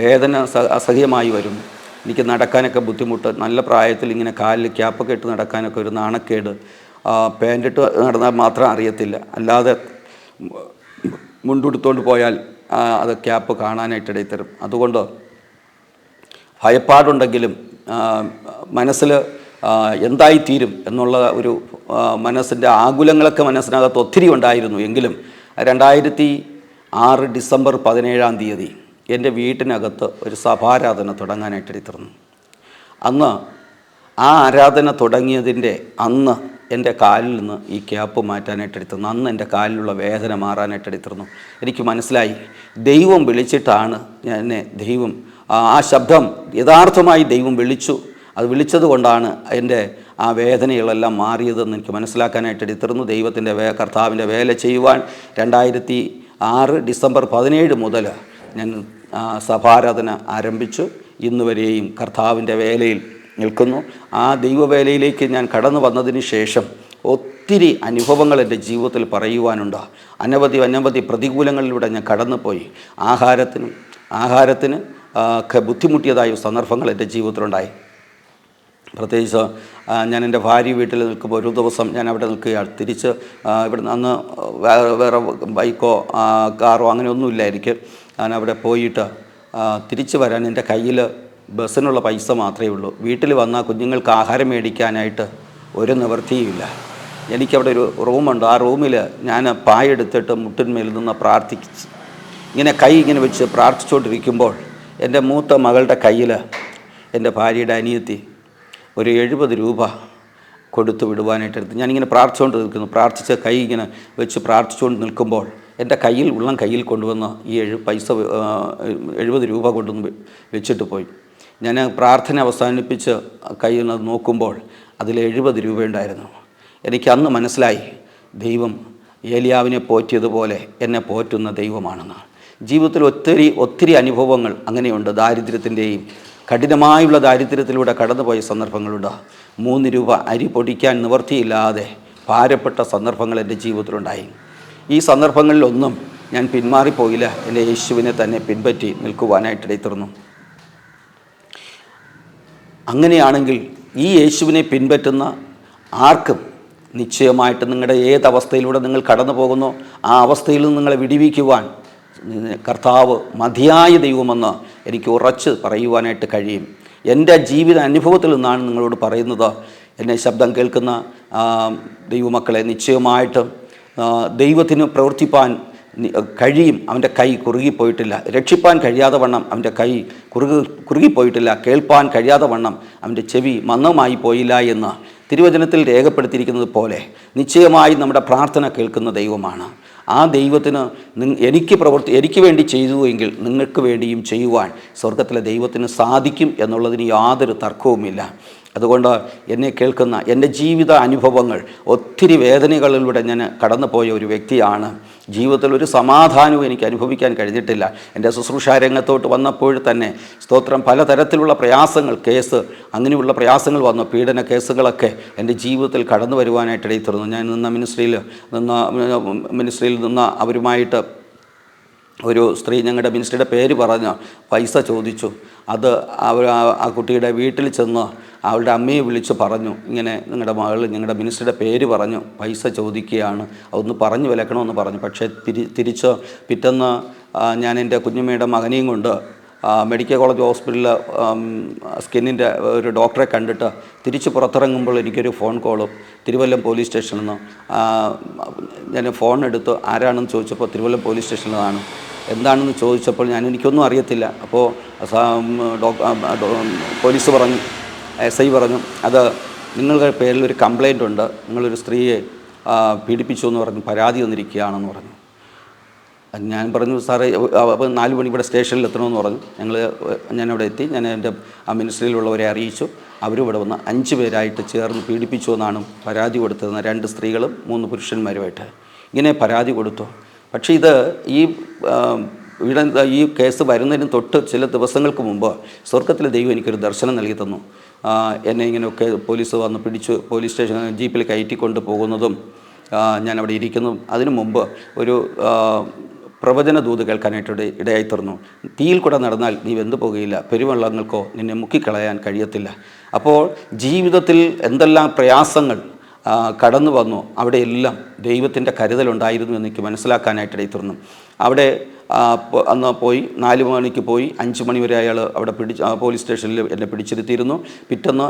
വേദന അസഹ്യമായി വരുന്നു. എനിക്ക് നടക്കാനൊക്കെ ബുദ്ധിമുട്ട്. നല്ല പ്രായത്തിൽ ഇങ്ങനെ കാലിൽ ക്യാപ്പൊക്കെ ഇട്ട് നടക്കാനൊക്കെ ഒരു നാണക്കേട്. പാൻറ്റിട്ട് നടന്നാൽ മാത്രം അറിയത്തില്ല, അല്ലാതെ മുണ്ടുടുത്തോണ്ട് പോയാൽ അത് ക്യാപ്പ് കാണാനായിട്ടിടയിത്തരും. അതുകൊണ്ട് ഭയപ്പാടുണ്ടെങ്കിലും മനസ്സിൽ എന്തായിത്തീരും എന്നുള്ള ഒരു മനസ്സിൻ്റെ ആകുലങ്ങളൊക്കെ മനസ്സിനകത്ത് ഒത്തിരി ഉണ്ടായിരുന്നു. എങ്കിലും 2006 ഡിസംബർ 17 എൻ്റെ വീട്ടിനകത്ത് ഒരു സഭാരാധന തുടങ്ങാനായിട്ടിടയിത്തീർന്നു. അന്ന് ആ ആരാധന തുടങ്ങിയതിൻ്റെ അന്ന് എൻ്റെ കാലിൽ നിന്ന് ഈ ക്യാപ്പ് മാറ്റാനായിട്ടെടുത്തിരുന്നു. അന്ന് എൻ്റെ കാലിലുള്ള വേദന മാറാനായിട്ടെടുത്തിരുന്നു. എനിക്ക് മനസ്സിലായി, ദൈവം വിളിച്ചിട്ടാണ് എന്നെ ദൈവം ആ ശബ്ദം യഥാർത്ഥമായി ദൈവം വിളിച്ചു. അത് വിളിച്ചത് കൊണ്ടാണ് എൻ്റെ ആ വേദനകളെല്ലാം മാറിയതെന്ന് എനിക്ക് മനസ്സിലാക്കാനായിട്ടെടുത്തിരുന്നു. ദൈവത്തിൻ്റെ കർത്താവിൻ്റെ വേല ചെയ്യുവാൻ 2006 ഡിസംബർ 17 മുതൽ ഞാൻ സഭാരാധന ആരംഭിച്ചു. ഇന്നുവരെയും കർത്താവിൻ്റെ വേലയിൽ നിൽക്കുന്നു. ആ ദൈവവേലയിലേക്ക് ഞാൻ കടന്നു വന്നതിന് ശേഷം ഒത്തിരി അനുഭവങ്ങൾ എൻ്റെ ജീവിതത്തിൽ പറയുവാനുണ്ട്. അനവധി പ്രതികൂലങ്ങളിലൂടെ ഞാൻ കടന്നുപോയി. ആഹാരത്തിന് ഒക്കെ ബുദ്ധിമുട്ടിയതായ സന്ദർഭങ്ങൾ എൻ്റെ ജീവിതത്തിലുണ്ടായി. പ്രത്യേകിച്ച് ഞാൻ എൻ്റെ ഭാര്യ വീട്ടിൽ നിൽക്കുമ്പോൾ ഒരു ദിവസം ഞാൻ അവിടെ നിൽക്കുകയാണ്. തിരിച്ച് ഇവിടെ അന്ന് വേറെ ബൈക്കോ കാറോ അങ്ങനെ ഒന്നുമില്ലായിരിക്കും. ഞാൻ അവിടെ പോയിട്ട് തിരിച്ച് വരാൻ എൻ്റെ കയ്യിൽ ബസ്സിനുള്ള പൈസ മാത്രമേ ഉള്ളൂ. വീട്ടിൽ വന്നാൽ കുഞ്ഞുങ്ങൾക്ക് ആഹാരം മേടിക്കാനായിട്ട് ഒരു നിവൃത്തിയുമില്ല. എനിക്കവിടെ ഒരു റൂമുണ്ട്. ആ റൂമിൽ ഞാൻ പായെടുത്തിട്ട് മുട്ടിന്മേൽ നിന്ന് പ്രാർത്ഥിച്ച് ഇങ്ങനെ കൈ ഇങ്ങനെ വെച്ച് പ്രാർത്ഥിച്ചുകൊണ്ടിരിക്കുമ്പോൾ എൻ്റെ മൂത്ത മകളുടെ കയ്യിൽ എൻ്റെ ഭാര്യയുടെ അനിയത്തി ഒരു 70 രൂപ കൊടുത്തു വിടുവാനായിട്ട് എടുത്ത് ഞാനിങ്ങനെ പ്രാർത്ഥിച്ചുകൊണ്ട് നിൽക്കുന്നു. പ്രാർത്ഥിച്ച കൈ ഇങ്ങനെ വെച്ച് പ്രാർത്ഥിച്ചുകൊണ്ട് നിൽക്കുമ്പോൾ എൻ്റെ കയ്യിൽ ഉള്ളം കയ്യിൽ കൊണ്ടുവന്ന് ഈ 70 രൂപ കൊണ്ടുവന്ന് വെച്ചിട്ട് പോയി. ഞാൻ പ്രാർത്ഥന അവസാനിപ്പിച്ച് കയ്യിൽ നോക്കുമ്പോൾ അതിൽ 70 രൂപയുണ്ടായിരുന്നു. എനിക്ക് അന്ന് മനസ്സിലായി, ദൈവം ഏലിയാവിനെ പോറ്റിയതുപോലെ എന്നെ പോറ്റുന്ന ദൈവമാണെന്ന്. ജീവിതത്തിൽ ഒത്തിരി അനുഭവങ്ങൾ അങ്ങനെയുണ്ട്. ദാരിദ്ര്യത്തിൻ്റെയും കഠിനമായുള്ള ദാരിദ്ര്യത്തിലൂടെ കടന്നുപോയ സന്ദർഭങ്ങളുണ്ട്. 3 രൂപ അരി പൊടിക്കാൻ നിവൃത്തിയില്ലാതെ ഭാരപ്പെട്ട സന്ദർഭങ്ങൾ എൻ്റെ ജീവിതത്തിലുണ്ടായി. ഈ സന്ദർഭങ്ങളിലൊന്നും ഞാൻ പിന്മാറിപ്പോയില്ല. എൻ്റെ യേശുവിനെ തന്നെ പിൻപറ്റി നിൽക്കുവാനായിട്ടിടയിത്തീർന്നു. അങ്ങനെയാണെങ്കിൽ ഈ യേശുവിനെ പിൻപറ്റുന്ന ആർക്കും നിശ്ചയമായിട്ട് നിങ്ങളുടെ ഏതവസ്ഥയിലൂടെ നിങ്ങൾ കടന്നു പോകുന്നോ ആ അവസ്ഥയിൽ നിന്ന് നിങ്ങളെ വിടിവിക്കുവാൻ കർത്താവ് മതിയായ ദൈവമെന്ന് എനിക്ക് ഉറച്ച് പറയുവാനായിട്ട് കഴിയും. എൻ്റെ ജീവിത അനുഭവത്തിൽ നിന്നാണ് നിങ്ങളോട് പറയുന്നത്. എന്നെ ശബ്ദം കേൾക്കുന്ന ദൈവമക്കളെ, നിശ്ചയമായിട്ടും ദൈവത്തിന് പ്രവർത്തിപ്പാൻ കഴിയും. അവൻ്റെ കൈ കുറുകിപ്പോയിട്ടില്ല. രക്ഷിപ്പാൻ കഴിയാതെ വണ്ണം അവൻ്റെ കൈ കുറുകിപ്പോയിട്ടില്ല. കേൾപ്പാൻ കഴിയാതെ വണ്ണം അവൻ്റെ ചെവി മന്ദമായി പോയില്ല എന്ന് തിരുവചനത്തിൽ രേഖപ്പെടുത്തിയിരിക്കുന്നത് പോലെ നിശ്ചയമായി നമ്മുടെ പ്രാർത്ഥന കേൾക്കുന്ന ദൈവമാണ്. ആ ദൈവത്തിന് എനിക്ക് വേണ്ടി ചെയ്തുവെങ്കിൽ നിങ്ങൾക്ക് വേണ്ടിയും ചെയ്യുവാൻ സ്വർഗത്തിലെ ദൈവത്തിന് സാധിക്കും എന്നുള്ളതിന് യാതൊരു തർക്കവുമില്ല. അതുകൊണ്ട് എന്നെ കേൾക്കുന്ന എൻ്റെ ജീവിത അനുഭവങ്ങൾ ഒത്തിരി വേദനകളിലൂടെ ഞാൻ കടന്നു പോയ ഒരു വ്യക്തിയാണ്. ജീവിതത്തിൽ ഒരു സമാധാനവും എനിക്ക് അനുഭവിക്കാൻ കഴിഞ്ഞിട്ടില്ല. എൻ്റെ ശുശ്രൂഷ രംഗത്തോട്ട് വന്നപ്പോൾ തന്നെ സ്തോത്രം പലതരത്തിലുള്ള പ്രയാസങ്ങൾ, അങ്ങനെയുള്ള പ്രയാസങ്ങൾ വന്നു. പീഡന കേസുകളൊക്കെ എൻ്റെ ജീവിതത്തിൽ കടന്നു വരുവാനായിട്ടിടയിത്തീർന്നു. ഞാൻ മിനിസ്ട്രിയിൽ നിന്ന് അവരുമായിട്ട് ഒരു സ്ത്രീ ഞങ്ങളുടെ മിനിസ്ട്രിയുടെ പേര് പറഞ്ഞ് പൈസ ചോദിച്ചു. അത് ആ കുട്ടിയുടെ വീട്ടിൽ ചെന്ന് അവളുടെ അമ്മയെ വിളിച്ച് പറഞ്ഞു, ഇങ്ങനെ നിങ്ങളുടെ മകൾ ഞങ്ങളുടെ മിനിസ്ട്രിയുടെ പേര് പറഞ്ഞു പൈസ ചോദിക്കുകയാണ്, അതൊന്ന് പറഞ്ഞു വിലക്കണമെന്ന് പറഞ്ഞു. പക്ഷേ തിരിച്ച് പിറ്റേന്ന് ഞാൻ എൻ്റെ കുഞ്ഞമ്മയുടെ മകനെയും കൊണ്ട് മെഡിക്കൽ കോളേജ് ഹോസ്പിറ്റലിൽ സ്കിന്നിൻ്റെ ഒരു ഡോക്ടറെ കണ്ടിട്ട് തിരിച്ച് പുറത്തിറങ്ങുമ്പോൾ എനിക്കൊരു ഫോൺ കോളും തിരുവല്ലം പോലീസ് സ്റ്റേഷനിൽ നിന്ന്. ഞാൻ ഫോൺ എടുത്ത് ആരാണെന്ന് ചോദിച്ചപ്പോൾ തിരുവല്ലം പോലീസ് സ്റ്റേഷനിലാണ്. എന്താണെന്ന് ചോദിച്ചപ്പോൾ എനിക്കൊന്നും അറിയത്തില്ല. അപ്പോൾ പോലീസ് പറഞ്ഞു, SI പറഞ്ഞു, അത് നിങ്ങളുടെ പേരിൽ ഒരു കംപ്ലയിൻ്റ് ഉണ്ട്, നിങ്ങളൊരു സ്ത്രീയെ പീഡിപ്പിച്ചു എന്ന് പറഞ്ഞ് പരാതി വന്നിരിക്കുകയാണെന്ന് പറഞ്ഞു. ഞാൻ പറഞ്ഞു, സാറേ അപ്പോൾ 4 മണി ഇവിടെ സ്റ്റേഷനിൽ എത്തണമെന്ന് പറഞ്ഞു. ഞാനവിടെ എത്തി. ഞാൻ എൻ്റെ ആ മിനിസ്ട്രിയിലുള്ളവരെ അറിയിച്ചു. അവരും ഇവിടെ വന്ന് 5 പേരായിട്ട് ചേർന്ന് പീഡിപ്പിച്ചു എന്നാണ് പരാതി കൊടുത്തതെന്ന്. 2 സ്ത്രീകളും 3 പുരുഷന്മാരുമായിട്ട് ഇങ്ങനെ പരാതി കൊടുത്തു. പക്ഷേ ഈ കേസ് വരുന്നതിന് തൊട്ട് ചില ദിവസങ്ങൾക്ക് മുമ്പ് സ്വർഗത്തിലെ ദൈവം എനിക്കൊരു ദർശനം നൽകി തന്നു. എന്നെ ഇങ്ങനെയൊക്കെ പോലീസ് വന്ന് പിടിച്ച് പോലീസ് സ്റ്റേഷൻ ജീപ്പിൽ കയറ്റിക്കൊണ്ട് പോകുന്നതും ഞാനവിടെ ഇരിക്കുന്നതും അതിനു മുമ്പ് ഒരു പ്രവചന ദൂത് കേൾക്കാനായിട്ട് ഇടയായിത്തീർന്നു. തീയിൽ കൂടെ നടന്നാൽ നീ വെന്തു പോകുകയില്ല, പെരുവെള്ളങ്ങൾക്കോ നിന്നെ മുക്കിക്കളയാൻ കഴിയത്തില്ല. അപ്പോൾ ജീവിതത്തിൽ എന്തെല്ലാം പ്രയാസങ്ങൾ കടന്നു വന്നു, അവിടെയെല്ലാം ദൈവത്തിൻ്റെ കരുതലുണ്ടായിരുന്നു എനിക്ക് മനസ്സിലാക്കാനായിട്ടിടയിത്തീർന്നു. അവിടെ അന്ന് പോയി 4 മണിക്ക് പോയി 5 മണി വരെ അയാൾ അവിടെ പോലീസ് സ്റ്റേഷനിൽ എന്നെ പിടിച്ചിരുത്തിയിരുന്നു. പിറ്റേന്ന്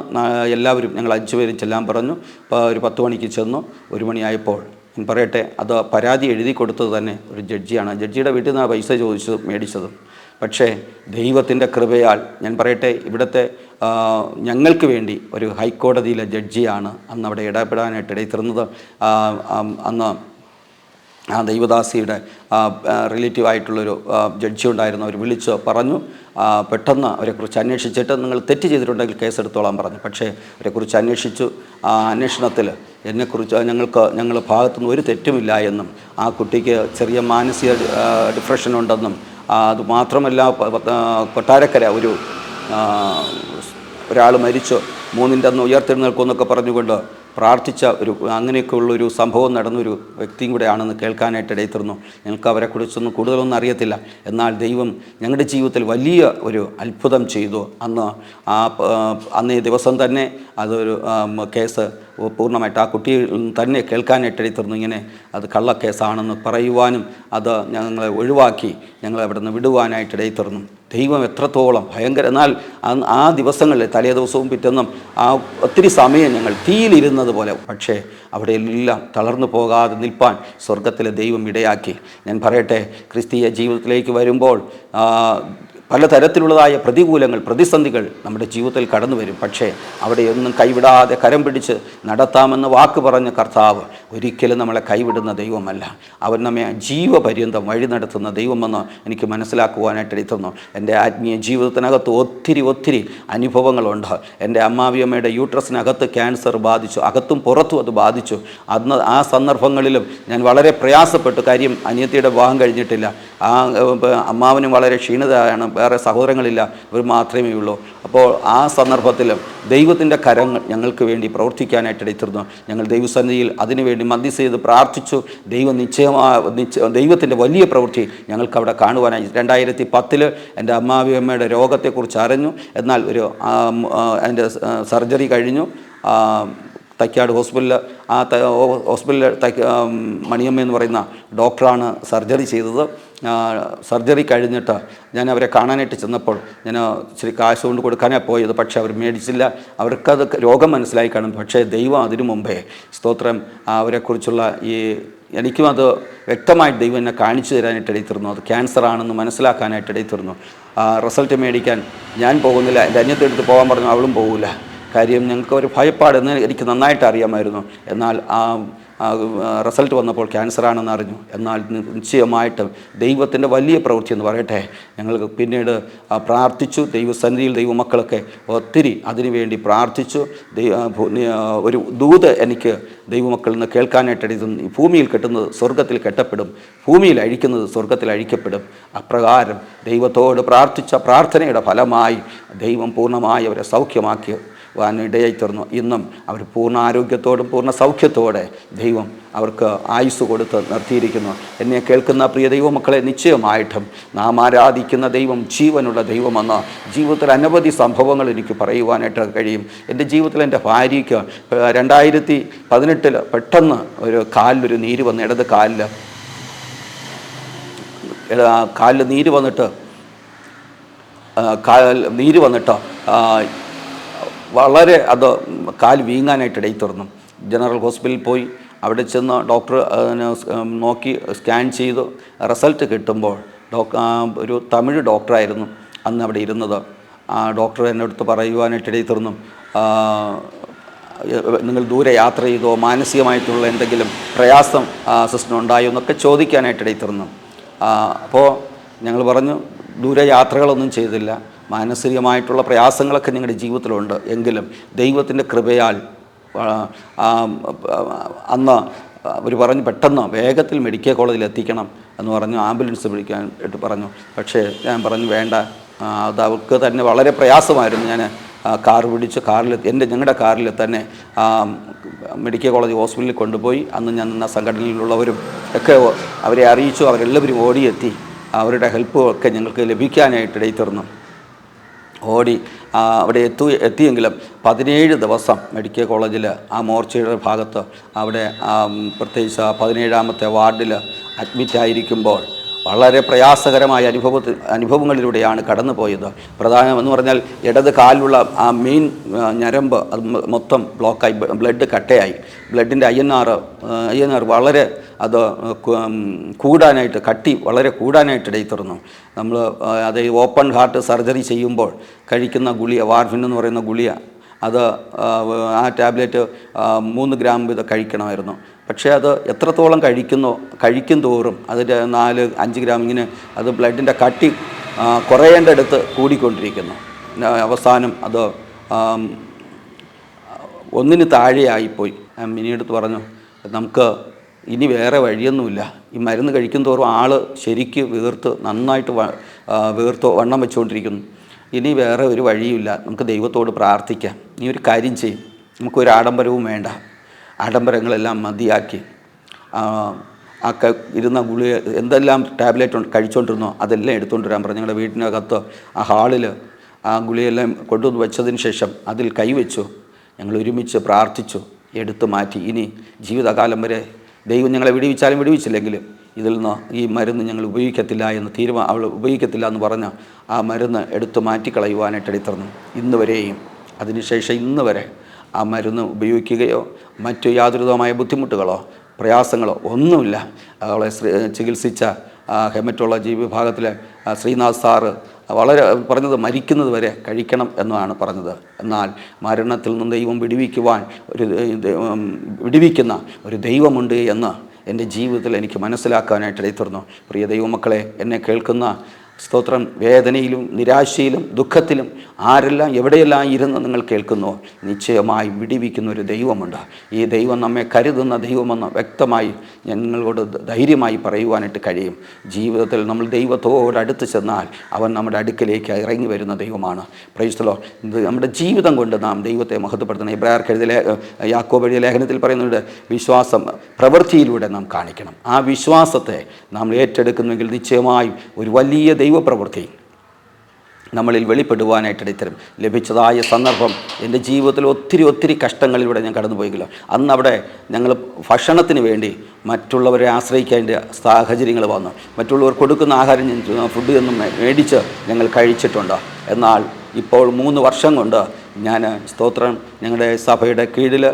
എല്ലാവരും ഞങ്ങൾ 5 പേരും ചെല്ലാൻ പറഞ്ഞു. ഒരു 10 മണിക്ക് ചെന്നു. 1 മണിയായപ്പോൾ ഞാൻ പറയട്ടെ, അത് പരാതി എഴുതി കൊടുത്തത് തന്നെ ഒരു ജഡ്ജിയാണ്. ജഡ്ജിയുടെ വീട്ടിൽ നിന്നാണ് പൈസ മേടിച്ചതും. പക്ഷേ ദൈവത്തിൻ്റെ കൃപയാൽ ഞാൻ പറയട്ടെ, ഇവിടുത്തെ ഞങ്ങൾക്ക് വേണ്ടി ഒരു ഹൈക്കോടതിയിലെ ജഡ്ജിയാണ് അന്ന് അവിടെ ഇടപെടാനായിട്ട് ഇടയിത്തീർന്നത്. അന്ന് ആ ദൈവദാസിയുടെ റിലേറ്റീവായിട്ടുള്ളൊരു ജഡ്ജി ഉണ്ടായിരുന്നു. അവർ വിളിച്ച് പറഞ്ഞു, പെട്ടെന്ന് അവരെക്കുറിച്ച് അന്വേഷിച്ചിട്ട് നിങ്ങൾ തെറ്റ് ചെയ്തിട്ടുണ്ടെങ്കിൽ കേസെടുത്തോളാൻ പറഞ്ഞു. പക്ഷേ അവരെക്കുറിച്ച് അന്വേഷിച്ചു. ആ അന്വേഷണത്തിൽ ഞങ്ങളുടെ ഭാഗത്തുനിന്ന് ഒരു തെറ്റുമില്ല എന്നും ആ കുട്ടിക്ക് ചെറിയ മാനസിക ഡിപ്രഷനുണ്ടെന്നും അതുമാത്രമല്ല കൊട്ടാരക്കര ഒരാൾ മരിച്ചു 3ൻ്റെ അന്ന് ഉയർത്തെഴുന്നേൽക്കുമെന്നൊക്കെ പറഞ്ഞുകൊണ്ട് പ്രാർത്ഥിച്ച അങ്ങനെയൊക്കെയുള്ളൊരു സംഭവം നടന്നൊരു വ്യക്തിയും കൂടെയാണെന്ന് കേൾക്കാനായിട്ട് ഇടയിത്തീർന്നു. ഞങ്ങൾക്ക് അവരെക്കുറിച്ചൊന്നും കൂടുതലൊന്നും അറിയത്തില്ല. എന്നാൽ ദൈവം ഞങ്ങളുടെ ജീവിതത്തിൽ വലിയ ഒരു അത്ഭുതം ചെയ്തു. അന്നേ ദിവസം തന്നെ അതൊരു കേസ് പൂർണ്ണമായിട്ട് ആ കുട്ടിയിൽ തന്നെ കേൾക്കാനായിട്ട് ഇടയിത്തീർന്നു. ഇങ്ങനെ അത് കള്ളക്കേസാണെന്ന് പറയുവാനും അത് ഞങ്ങളെ ഒഴിവാക്കി ഞങ്ങളെ അവിടെ നിന്ന് വിടുവാനായിട്ട് ഇടയിത്തീർന്നു. ദൈവം എത്രത്തോളം ഭയങ്കര. എന്നാൽ ആ ദിവസങ്ങളിൽ തലേ ദിവസവും പിറ്റെന്നും ഒത്തിരി സമയം ഞങ്ങൾ തീയിലിരുന്നത് പോലെ, പക്ഷേ അവിടെയെല്ലാം തളർന്നു പോകാതെ നിൽപ്പാൻ സ്വർഗത്തിലെ ദൈവം ഇടയാക്കി. ഞാൻ പറയട്ടെ, ക്രിസ്തീയ ജീവിതത്തിലേക്ക് വരുമ്പോൾ പലതരത്തിലുള്ളതായ പ്രതികൂലങ്ങൾ, പ്രതിസന്ധികൾ നമ്മുടെ ജീവിതത്തിൽ കടന്നു വരും. പക്ഷേ അവിടെയൊന്നും കൈവിടാതെ കരം പിടിച്ച് നടത്താമെന്ന് വാക്ക് പറഞ്ഞ കർത്താവ് ഒരിക്കലും നമ്മളെ കൈവിടുന്ന ദൈവമല്ല. അവൻ നമ്മെ ജീവപര്യന്തം വഴി നടത്തുന്ന ദൈവമെന്ന് എനിക്ക് മനസ്സിലാക്കുവാനായിട്ട് ഇടത്തുന്നു. എൻ്റെ ആത്മീയ ജീവിതത്തിനകത്ത് ഒത്തിരി അനുഭവങ്ങളുണ്ട്. എൻ്റെ അമ്മാവിയമ്മയുടെ യൂട്രസിനകത്ത് ക്യാൻസർ ബാധിച്ചു, അകത്തും പുറത്തും അത് ബാധിച്ചു. ആ സന്ദർഭങ്ങളിലും ഞാൻ വളരെ പ്രയാസപ്പെട്ടു. കാര്യം അനിയത്തിയുടെ വിവാഹം കഴിഞ്ഞിട്ടില്ല. അമ്മാവനും വളരെ ക്ഷീണിതയാണ്, വേറെ സഹോദരങ്ങളില്ല, ഇവർ മാത്രമേ ഉള്ളൂ. അപ്പോൾ ആ സന്ദർഭത്തിലും ദൈവത്തിൻ്റെ കരങ്ങൾ ഞങ്ങൾക്ക് വേണ്ടി പ്രവർത്തിക്കാനായിട്ട് ഇടയിത്തീർന്നു. ഞങ്ങൾ ദൈവസന്നിധിയിൽ അതിനുവേണ്ടി മധ്യസ്ഥ ചെയ്ത് പ്രാർത്ഥിച്ചു. ദൈവത്തിൻ്റെ വലിയ പ്രവൃത്തി ഞങ്ങൾക്ക് അവിടെ കാണുവാനായി. 2010 എൻ്റെ അമ്മാവിയമ്മയുടെ രോഗത്തെക്കുറിച്ച് അറിഞ്ഞു. എന്നാൽ അതിൻ്റെ സർജറി കഴിഞ്ഞു. തൈക്കാട് ഹോസ്പിറ്റലിൽ മണിയമ്മ എന്ന് പറയുന്ന ഡോക്ടറാണ് സർജറി ചെയ്തത്. സർജറി കഴിഞ്ഞിട്ട് ഞാൻ അവരെ കാണാനായിട്ട് ചെന്നപ്പോൾ ഞാൻ ഇച്ചിരി കാശ് കൊണ്ട് കൊടുക്കാനാണ് പോയത്. പക്ഷേ അവർ മേടിച്ചില്ല. അവർക്കത് രോഗം മനസ്സിലായി കാണും. പക്ഷേ ദൈവം അതിനു മുമ്പേ സ്തോത്രം അവരെക്കുറിച്ചുള്ള എനിക്കും അത് വ്യക്തമായിട്ട് ദൈവം എന്നെ കാണിച്ചു തരാനായിട്ട് ഇടയിത്തീർന്നു. അത് ക്യാൻസറാണെന്ന് മനസ്സിലാക്കാനായിട്ട് ഇടയിത്തീർന്നു. റിസൾട്ട് മേടിക്കാൻ ഞാൻ പോകുന്നില്ല, എൻ്റെ അന്യത്തെടുത്ത് പോകാൻ പറഞ്ഞു, അവളും പോകില്ല. കാര്യം ഞങ്ങൾക്ക് ഒരു ഭയപ്പാടെന്ന് എനിക്ക് നന്നായിട്ട് അറിയാമായിരുന്നു. എന്നാൽ റിസൾട്ട് വന്നപ്പോൾ ക്യാൻസറാണെന്ന് അറിഞ്ഞു. എന്നാൽ നിശ്ചയമായിട്ടും ദൈവത്തിൻ്റെ വലിയ പ്രവൃത്തി എന്ന് പറയട്ടെ, ഞങ്ങൾക്ക് പിന്നീട് പ്രാർത്ഥിച്ചു. ദൈവസന്നിധിയിൽ ദൈവമക്കളൊക്കെ ഒത്തിരി അതിനുവേണ്ടി പ്രാർത്ഥിച്ചു. ഒരു ദൂത് എനിക്ക് ദൈവമക്കളിൽ നിന്ന് കേൾക്കാനായിട്ട് ഭൂമിയിൽ കെട്ടുന്നത് സ്വർഗത്തിൽ കെട്ടപ്പെടും, ഭൂമിയിൽ അഴിക്കുന്നത് സ്വർഗത്തിൽ അഴിക്കപ്പെടും. അപ്രകാരം ദൈവത്തോട് പ്രാർത്ഥിച്ച പ്രാർത്ഥനയുടെ ഫലമായി ദൈവം പൂർണ്ണമായി അവരെ സൗഖ്യമാക്കി ഇടയായിത്തീർന്നു. ഇന്നും അവർ പൂർണ്ണ ആരോഗ്യത്തോടും പൂർണ്ണ സൗഖ്യത്തോടെ ദൈവം അവർക്ക് ആയുസ് കൊടുത്ത് നിർത്തിയിരിക്കുന്നു. എന്നെ കേൾക്കുന്ന പ്രിയ ദൈവമക്കളെ, നിശ്ചയമായിട്ടും നാം ആരാധിക്കുന്ന ദൈവം ജീവനുള്ള ദൈവമെന്ന് ജീവിതത്തിൽ അനവധി സംഭവങ്ങൾ എനിക്ക് പറയുവാനായിട്ട് കഴിയും. എൻ്റെ ജീവിതത്തിൽ എൻ്റെ ഭാര്യയ്ക്ക് 2018 പെട്ടെന്ന് കാലിലൊരു നീര് വന്ന്, ഇടത് കാലിൽ നീര് വന്നിട്ട് വളരെ കാൽ വീങ്ങാനായിട്ട് ഇടയിത്തീർന്നു. ജനറൽ ഹോസ്പിറ്റലിൽ പോയി. അവിടെ ചെന്ന് ഡോക്ടർ നോക്കി സ്കാൻ ചെയ്തു. റിസൾട്ട് കിട്ടുമ്പോൾ ഒരു തമിഴ് ഡോക്ടറായിരുന്നു അന്ന് അവിടെ ഇരുന്നത്. ആ ഡോക്ടർ എൻ്റെ അടുത്ത് പറയുവാനായിട്ട് ഇടയിത്തീർന്നു, നിങ്ങൾ ദൂരെ യാത്ര ചെയ്തോ, മാനസികമായിട്ടുള്ള എന്തെങ്കിലും പ്രയാസം സിസ്റ്ററിനുണ്ടായോ എന്നൊക്കെ ചോദിക്കാനായിട്ട് ഇടയിത്തീർന്നു. അപ്പോൾ ഞങ്ങൾ പറഞ്ഞു, ദൂരെ യാത്രകളൊന്നും ചെയ്തില്ല, മാനസികമായിട്ടുള്ള പ്രയാസങ്ങളൊക്കെ നിങ്ങളുടെ ജീവിതത്തിലുണ്ട്, എങ്കിലും ദൈവത്തിൻ്റെ കൃപയാൽ അന്ന് അവർ പറഞ്ഞു പെട്ടെന്ന് വേഗത്തിൽ മെഡിക്കൽ കോളേജിൽ എത്തിക്കണം എന്ന് പറഞ്ഞു, ആംബുലൻസ് വിളിക്കാനായിട്ട് പറഞ്ഞു. പക്ഷേ ഞാൻ പറഞ്ഞു വേണ്ട, അത് അവർക്ക് തന്നെ വളരെ പ്രയാസമായിരുന്നു. ഞാൻ കാർ പിടിച്ച് ഞങ്ങളുടെ കാറിൽ തന്നെ മെഡിക്കൽ കോളേജ് ഹോസ്പിറ്റലിൽ കൊണ്ടുപോയി. അന്ന് ഞാൻ നിന്ന സംഘടനയിലുള്ളവരും ഒക്കെ അവരെ അറിയിച്ചു. അവരെല്ലാവരും ഓടിയെത്തി. അവരുടെ ഹെൽപ്പ് ഒക്കെ ഞങ്ങൾക്ക് ലഭിക്കാനായിട്ട് ഇടയിത്തീർന്നു. ഓടി അവിടെ എത്തിയെങ്കിലും 17 ദിവസം മെഡിക്കൽ കോളേജിൽ ആ മോർച്ചയുടെ ഭാഗത്ത് അവിടെ പ്രത്യേകിച്ച് 17ാമത്തെ വാർഡിൽ അഡ്മിറ്റായിരിക്കുമ്പോൾ വളരെ പ്രയാസകരമായ അനുഭവങ്ങളിലൂടെയാണ് കടന്നു പോയത്. പ്രധാനമെന്ന് പറഞ്ഞാൽ ഇടത് കാലിലുള്ള ആ മെയിൻ ഞരമ്പ് അത് മൊത്തം ബ്ലോക്കായി, ബ്ലഡ് കട്ടയായി. ബ്ലഡിൻ്റെ INR വളരെ കൂടാനായിട്ട് വളരെ കൂടാനായിട്ട് ഇടയിത്തീർന്നു. നമ്മൾ ഓപ്പൺ ഹാർട്ട് സർജറി ചെയ്യുമ്പോൾ കഴിക്കുന്ന ഗുളിക, വാർഫിൻ എന്ന് പറയുന്ന ഗുളിക, ആ ടാബ്ലറ്റ് 3 ഗ്രാം വീതം കഴിക്കണമായിരുന്നു. പക്ഷേ അത് എത്രത്തോളം കഴിക്കും തോറും അതിൻ്റെ 4-5 ഗ്രാം ഇങ്ങനെ അത് ബ്ലഡിൻ്റെ കട്ടി കുറയേണ്ടടുത്ത് കൂടിക്കൊണ്ടിരിക്കുന്നു. അവസാനം അത് 1 താഴെയായിപ്പോയി. മിനിയെടുത്ത് പറഞ്ഞു, നമുക്ക് ഇനി വേറെ വഴിയൊന്നുമില്ല, ഈ മരുന്ന് കഴിക്കും തോറും ആൾ ശരിക്ക് നന്നായിട്ട് വണ്ണം വെച്ചുകൊണ്ടിരിക്കുന്നു, ഇനി വേറെ ഒരു വഴിയുമില്ല, നമുക്ക് ദൈവത്തോട് പ്രാർത്ഥിക്കാം. നീ ഒരു കാര്യം ചെയ്യും, നമുക്കൊരു ആഡംബരവും വേണ്ട, ആഡംബരങ്ങളെല്ലാം മതിയാക്കി ഇരുന്ന ഗുളിക എന്തെല്ലാം ടാബ്ലറ്റ് കഴിച്ചുകൊണ്ടിരുന്നോ അതെല്ലാം എടുത്തുകൊണ്ട് വരാൻ പറഞ്ഞു. ഞങ്ങളുടെ വീട്ടിനകത്ത് ആ ഹാളിൽ ആ ഗുളികയെല്ലാം കൊണ്ടുവന്ന് വെച്ചതിന് ശേഷം അതിൽ കൈവച്ചു. ഞങ്ങൾ ഒരുമിച്ച് പ്രാർത്ഥിച്ചു, എടുത്തു മാറ്റി. ഇനി ജീവിതകാലം വരെ ദൈവം ഞങ്ങളെ വിടുവിച്ചാലും വിടുവിച്ചില്ലെങ്കിലും ഇതിൽ നിന്ന് ഈ മരുന്ന് ഞങ്ങൾ ഉപയോഗിക്കത്തില്ല എന്ന് അവൾ ഉപയോഗിക്കത്തില്ല എന്ന് പറഞ്ഞ് ആ മരുന്ന് എടുത്തു മാറ്റിക്കളയുവാനായിട്ട് ഇടത്തീർന്നു. ഇന്ന് വരെയും അതിനുശേഷം ഇന്ന് വരെ ആ മരുന്ന് ഉപയോഗിക്കുകയോ മറ്റു യാതൊരുവിധമായ ബുദ്ധിമുട്ടുകളോ പ്രയാസങ്ങളോ ഒന്നുമില്ല. അവളെ ചികിത്സിച്ച ഹെമറ്റോളജി വിഭാഗത്തിലെ ശ്രീനാഥ് സാറ് വളരെ പറഞ്ഞത് മരിക്കുന്നത് വരെ കഴിക്കണം എന്നാണ് പറഞ്ഞത്. എന്നാൽ മരണത്തിൽ നിന്ന് ദൈവം വിടുവിക്കുന്ന ഒരു ദൈവമുണ്ട് എന്ന് എൻ്റെ ജീവിതത്തിൽ എനിക്ക് മനസ്സിലാക്കാനായിട്ട് ഇടത്തീർന്നു. പ്രിയ ദൈവമക്കളെ, എന്നെ കേൾക്കുന്ന സ്തോത്രം, വേദനയിലും നിരാശയിലും ദുഃഖത്തിലും ആരെല്ലാം എവിടെയെല്ലാം ഇരുന്ന് നിങ്ങൾ കേൾക്കുന്നു, നിശ്ചയമായി വിടുവിക്കുന്ന ഒരു ദൈവമുണ്ട്. ഈ ദൈവം നമ്മെ കരുതുന്ന ദൈവമെന്ന് വ്യക്തമായി ഞങ്ങളോട് ധൈര്യമായി പറയുവാനായിട്ട് കഴിയും. ജീവിതത്തിൽ നമ്മൾ ദൈവത്തോടടുത്ത് ചെന്നാൽ അവൻ നമ്മുടെ അടുക്കലേക്ക് ഇറങ്ങി വരുന്ന ദൈവമാണ്. Price the Lord. നമ്മുടെ ജീവിതം കൊണ്ട് നാം ദൈവത്തെ മഹത്വപ്പെടുത്തണം. എബ്രായർക്ക് എഴുതിയ യാക്കോബ് എഴുതിയ ലേഖനത്തിൽ പറയുന്നുണ്ട്, വിശ്വാസം പ്രവൃത്തിയിലൂടെ നാം കാണിക്കണം. ആ വിശ്വാസത്തെ നാം ഏറ്റെടുക്കുന്നുവെങ്കിൽ നിശ്ചയമായും ഒരു വലിയ ദൈവപ്രവൃത്തി നമ്മളിൽ വെളിപ്പെടുവാനായിട്ട് ഇടത്തരം ലഭിച്ചതായ സന്ദർഭം എൻ്റെ ജീവിതത്തിൽ ഒത്തിരി കഷ്ടങ്ങളിലൂടെ ഞാൻ കടന്നുപോയെങ്കിലും അന്ന് അവിടെ ഞങ്ങൾ ഭക്ഷണത്തിന് വേണ്ടി മറ്റുള്ളവരെ ആശ്രയിക്കേണ്ട സാഹചര്യങ്ങൾ വന്നു. മറ്റുള്ളവർ കൊടുക്കുന്ന ആഹാരം ഫുഡ് ഒന്നും മേടിച്ച് ഞങ്ങൾ കഴിച്ചിട്ടുണ്ട്. എന്നാൽ ഇപ്പോൾ 3 വർഷം കൊണ്ട് ഞാൻ സ്തോത്രം ഞങ്ങളുടെ സഭയുടെ കീഴിൽ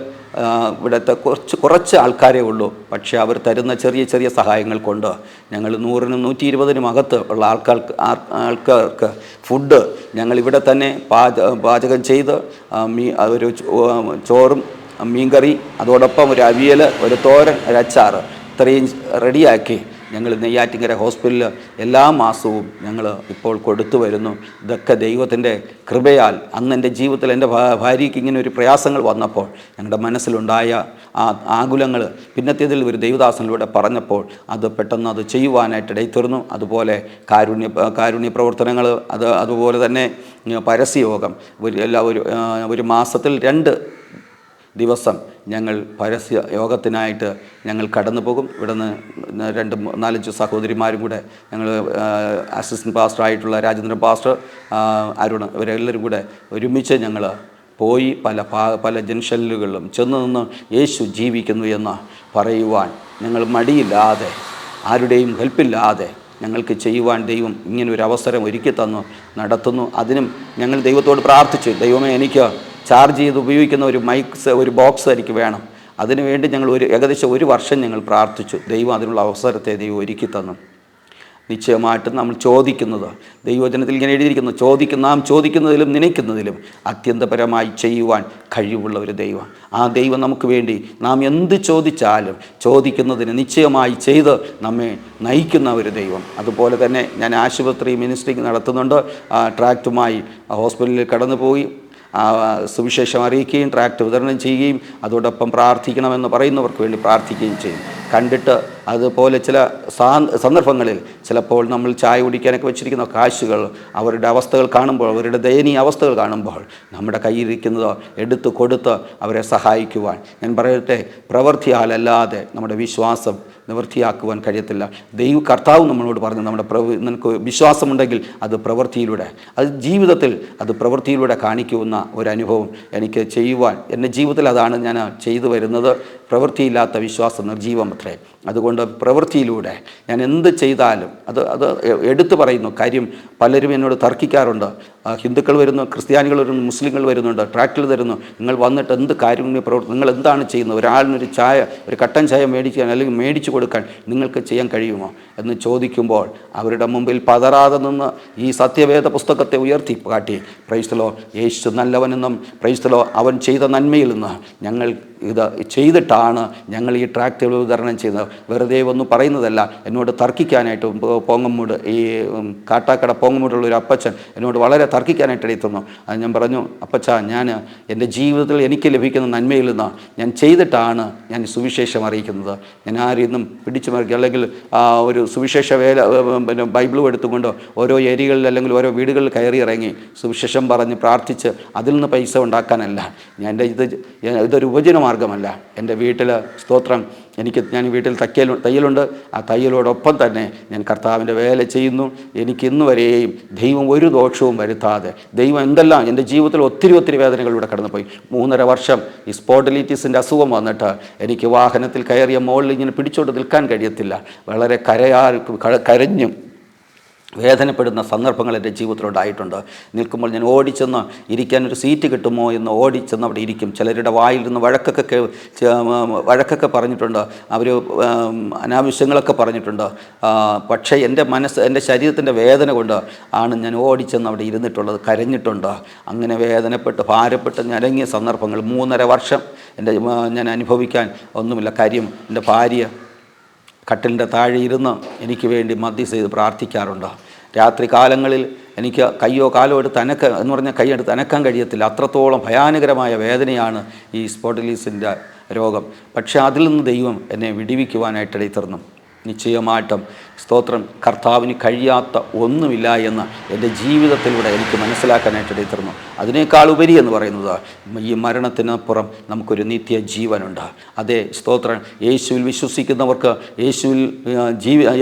ഇവിടുത്തെ കുറച്ച് ആൾക്കാരേ ഉള്ളൂ. പക്ഷേ അവർ തരുന്ന ചെറിയ സഹായങ്ങൾ കൊണ്ട് ഞങ്ങൾ 100-നും 120-നും അകത്ത് ഉള്ള ആൾക്കാർക്ക് ഫുഡ് ഞങ്ങൾ ഇവിടെ തന്നെ പാചകം ചെയ്ത് ഒരു ചോറും മീൻകറി, അതോടൊപ്പം ഒരു അവിയൽ, ഒരു തോരൻ, ഒരു അച്ചാർ ഇത്രയും റെഡിയാക്കി ഞങ്ങൾ നെയ്യാറ്റിൻകര ഹോസ്പിറ്റലിൽ എല്ലാ മാസവും ഞങ്ങൾ ഇപ്പോൾ കൊടുത്തു വരുന്നു. ഇതൊക്കെ ദൈവത്തിൻ്റെ കൃപയാൽ അന്ന് എൻ്റെ ജീവിതത്തിൽ എൻ്റെ ഭാര്യയ്ക്ക് ഇങ്ങനെ ഒരു പ്രയാസങ്ങൾ വന്നപ്പോൾ ഞങ്ങളുടെ മനസ്സിലുണ്ടായ ആ ആകുലങ്ങൾ പിന്നത്തേതിൽ ഒരു ദൈവദാസനിലൂടെ പറഞ്ഞപ്പോൾ അത് പെട്ടെന്ന് അത് ചെയ്യുവാനായിട്ട് ഇടയിത്തീർന്നു. അതുപോലെ കാരുണ്യ പ്രവർത്തനങ്ങൾ, അതുപോലെ തന്നെ പരസ്യയോഗം ഒരു മാസത്തിൽ 2 ദിവസം ഞങ്ങൾ പരസ്യ യോഗത്തിനായിട്ട് ഞങ്ങൾ കടന്നു പോകും. ഇവിടെ നിന്ന് 2-4 സഹോദരിമാരും കൂടെ ഞങ്ങൾ അസിസ്റ്റൻറ്റ് പാസ്റ്ററായിട്ടുള്ള രാജേന്ദ്രൻ പാസ്റ്റർ, അരുൺ, ഇവരെല്ലാവരും കൂടെ ഒരുമിച്ച് ഞങ്ങൾ പോയി പല ജംഗ്ഷനുകളിലും ചെന്ന് നിന്ന് യേശു ജീവിക്കുന്നു എന്ന് പറയുവാൻ ഞങ്ങൾ മടിയില്ലാതെ, ആരുടെയും ഹെൽപ്പില്ലാതെ ഞങ്ങൾക്ക് ചെയ്യുവാൻ ദൈവം ഇങ്ങനൊരു അവസരം ഒരുക്കി തന്നു നടത്തുന്നു. അതിനും ഞങ്ങൾ ദൈവത്തോട് പ്രാർത്ഥിച്ചു, ദൈവമേ എനിക്ക് ചാർജ് ചെയ്ത് ഉപയോഗിക്കുന്ന ഒരു ബോക്സ് എനിക്ക് വേണം. അതിനുവേണ്ടി ഞങ്ങൾ ഏകദേശം 1 വർഷം ഞങ്ങൾ പ്രാർത്ഥിച്ചു. ദൈവം അതിനുള്ള അവസരത്തെ ദൈവം ഒരുക്കി തന്നു. നിശ്ചയമായിട്ടും നമ്മൾ ചോദിക്കുന്നത്, ദൈവവചനത്തിൽ ഇങ്ങനെ എഴുതിയിരിക്കുന്നു, നാം ചോദിക്കുന്നതിലും നനയ്ക്കുന്നതിലും അത്യന്തപരമായി ചെയ്യുവാൻ കഴിവുള്ള ഒരു ദൈവം. ആ ദൈവം നമുക്ക് വേണ്ടി നാം എന്ത് ചോദിച്ചാലും ചോദിക്കുന്നതിന് നിശ്ചയമായി ചെയ്ത് നമ്മെ നയിക്കുന്ന ഒരു ദൈവം. അതുപോലെ തന്നെ ഞാൻ ആശുപത്രി മിനിസ്ട്രി നടത്തുന്നുണ്ട്. ട്രാക്റ്റുമായി ഹോസ്പിറ്റലിൽ കടന്നുപോയി സുവിശേഷം അറിയിക്കുകയും ട്രാക്റ്റ് വിതരണം ചെയ്യുകയും അതോടൊപ്പം പ്രാർത്ഥിക്കണമെന്ന് പറയുന്നവർക്ക് വേണ്ടി പ്രാർത്ഥിക്കുകയും ചെയ്യും. കണ്ടിട്ട് അതുപോലെ ചില സന്ദർഭങ്ങളിൽ ചിലപ്പോൾ നമ്മൾ ചായ കുടിക്കാനൊക്കെ വെച്ചിരിക്കുന്ന കാശുകൾ, അവരുടെ അവസ്ഥകൾ കാണുമ്പോൾ, അവരുടെ ദയനീയ അവസ്ഥകൾ കാണുമ്പോൾ നമ്മുടെ കയ്യിലിരിക്കുന്നത് എടുത്ത് കൊടുത്ത് അവരെ സഹായിക്കുവാൻ, ഞാൻ പറയട്ടെ, പ്രവൃത്തിയാലല്ലാതെ നമ്മുടെ വിശ്വാസം നിവൃത്തിയാക്കുവാൻ കഴിയത്തില്ല. കർത്താവ് നമ്മളോട് പറഞ്ഞു, നിനക്ക് വിശ്വാസമുണ്ടെങ്കിൽ അത് പ്രവൃത്തിയിലൂടെ, അത് ജീവിതത്തിൽ അത് പ്രവൃത്തിയിലൂടെ കാണിക്കുന്ന ഒരനുഭവം എനിക്ക് ചെയ്യുവാൻ, എൻ്റെ ജീവിതത്തിൽ അതാണ് ഞാൻ ചെയ്തു വരുന്നത്. പ്രവൃത്തിയില്ലാത്ത വിശ്വാസം നിർജീവം അത്രേ. അതുകൊണ്ട് പ്രവൃത്തിയിലൂടെ ഞാൻ എന്ത് ചെയ്താലും അത് എടുത്തു പറയുന്നു. കാര്യം പലരും എന്നോട് തർക്കിക്കാറുണ്ട്. ഹിന്ദുക്കൾ വരുന്നു, ക്രിസ്ത്യാനികൾ വരുന്നു, മുസ്ലിങ്ങൾ വരുന്നുണ്ട്, ട്രാക്റ്റിൽ തരുന്നു, നിങ്ങൾ വന്നിട്ട് എന്ത് കാരുണ്യ പ്രവർത്തനം, നിങ്ങൾ എന്താണ് ചെയ്യുന്നത്? ഒരാളിനൊരു ചായ, ഒരു കട്ടൻ ചായ മേടിക്കാൻ അല്ലെങ്കിൽ മേടിച്ചു കൊടുക്കാൻ നിങ്ങൾക്ക് ചെയ്യാൻ കഴിയുമോ എന്ന് ചോദിക്കുമ്പോൾ അവരുടെ മുമ്പിൽ പതറാതെ നിന്ന് ഈ സത്യവേദ പുസ്തകത്തെ ഉയർത്തി കാട്ടി, പ്രൈസ് ദി ലോർഡ്, യേശു നല്ലവനെന്നും പ്രൈസ് ദി ലോർഡ് അവൻ ചെയ്ത നന്മയിൽ നിന്ന് ഞങ്ങൾ ഇത് ചെയ്തിട്ടാണ് ഞങ്ങൾ ഈ ട്രാക്റ്റുകൾ വിതരണം ചെയ്യുന്നത്. വെറുതെ ഒന്നും പറയുന്നതല്ല. എന്നോട് തർക്കിക്കാനായിട്ട് പോങ്ങമ്മൂട്, ഈ കാട്ടാക്കട പോങ്ങമ്മൂടുള്ള ഒരു അപ്പച്ചൻ എന്നോട് വളരെ തർക്കിക്കാനായിട്ട് എഴുതുന്നു. അത് ഞാൻ പറഞ്ഞു, അപ്പച്ച, ഞാൻ എൻ്റെ ജീവിതത്തിൽ എനിക്ക് ലഭിക്കുന്ന നന്മയിൽ നിന്ന് ഞാൻ ചെയ്തിട്ടാണ് ഞാൻ സുവിശേഷം അറിയിക്കുന്നത്. ഞാൻ ആരെയൊന്നും പിടിച്ചു മറിക്കുക അല്ലെങ്കിൽ ഒരു സുവിശേഷ പിന്നെ ബൈബിളും എടുത്തുകൊണ്ട് ഓരോ ഏരിയകളിൽ അല്ലെങ്കിൽ ഓരോ വീടുകളിൽ കയറി ഇറങ്ങി സുവിശേഷം പറഞ്ഞ് പ്രാർത്ഥിച്ച് അതിൽ നിന്ന് പൈസ ഉണ്ടാക്കാനല്ല. ഇതൊരു ഉപജന മാർഗമല്ല. എൻ്റെ വീട്ടിൽ സ്തോത്രം ഞാൻ വീട്ടിൽ തയ്യലുണ്ട്. ആ തയ്യലോടൊപ്പം തന്നെ ഞാൻ കർത്താവിൻ്റെ വേല ചെയ്യുന്നു. എനിക്കിന്ന് വരെയും ദൈവം ഒരു ദോഷവും വരുത്താതെ ദൈവം എന്തെല്ലാം എൻ്റെ ജീവിതത്തിൽ ഒത്തിരി വേദനകളിലൂടെ കടന്നുപോയി. 3.5 വർഷം ഈ സ്പോണ്ടിലൈറ്റിസിൻ്റെ അസുഖം വന്നിട്ട് എനിക്ക് വാഹനത്തിൽ കയറിയ മുകളിൽ ഇങ്ങനെ പിടിച്ചോണ്ട് നിൽക്കാൻ കഴിയത്തില്ല. വളരെ കരഞ്ഞും വേദനപ്പെടുന്ന സന്ദർഭങ്ങൾ എൻ്റെ ജീവിതത്തിലുണ്ടായിട്ടുണ്ട്. നിൽക്കുമ്പോൾ ഞാൻ ഓടിച്ചെന്ന് ഇരിക്കാനൊരു സീറ്റ് കിട്ടുമോ എന്ന് ഓടിച്ചെന്ന് അവിടെ ഇരിക്കും. ചിലരുടെ വായിൽ നിന്ന് വഴക്കൊക്കെ പറഞ്ഞിട്ടുണ്ട്, അവർ അനാവശ്യങ്ങളൊക്കെ പറഞ്ഞിട്ടുണ്ട്. പക്ഷേ എൻ്റെ ശരീരത്തിൻ്റെ വേദന കൊണ്ട് ആണ് ഞാൻ ഓടിച്ചെന്ന് അവിടെ ഇരുന്നിട്ടുള്ളത്, കരഞ്ഞിട്ടുണ്ട്. അങ്ങനെ വേദനപ്പെട്ട് ഭാരപ്പെട്ട് ഞരങ്ങിയ സന്ദർഭങ്ങൾ 3.5 വർഷം ഞാൻ അനുഭവിക്കാൻ ഒന്നുമില്ല. കാര്യം എൻ്റെ ഭാര്യ കട്ടിലിൻ്റെ താഴെ ഇരുന്ന് എനിക്ക് വേണ്ടി മധ്യസ്ഥ ചെയ്ത് പ്രാർത്ഥിക്കാറുണ്ട്. രാത്രി കാലങ്ങളിൽ എനിക്ക് കയ്യോ കാലോ എടുത്ത് കൈയെടുത്ത് അനക്കാൻ കഴിയത്തില്ല. അത്രത്തോളം ഭയാനകരമായ വേദനയാണ് ഈ സ്പോണ്ടിലൈറ്റിസിൻ്റെ രോഗം. പക്ഷേ അതിൽ നിന്ന് ദൈവം എന്നെ വിടിവിക്കുവാനായിട്ടിടയിൽ തീർന്നു. നിശ്ചയമായിട്ടും സ്തോത്രം, കർത്താവിന് കഴിയാത്ത ഒന്നുമില്ല എന്ന് എൻ്റെ ജീവിതത്തിലൂടെ എനിക്ക് മനസ്സിലാക്കാനായിട്ടിടയിൽ തീർന്നു. അതിനേക്കാൾ ഉപരി എന്ന് പറയുന്നത് ഈ മരണത്തിനപ്പുറം നമുക്കൊരു നിത്യ ജീവനുണ്ട്. അതേ സ്തോത്രം, യേശുവിൽ വിശ്വസിക്കുന്നവർക്ക്,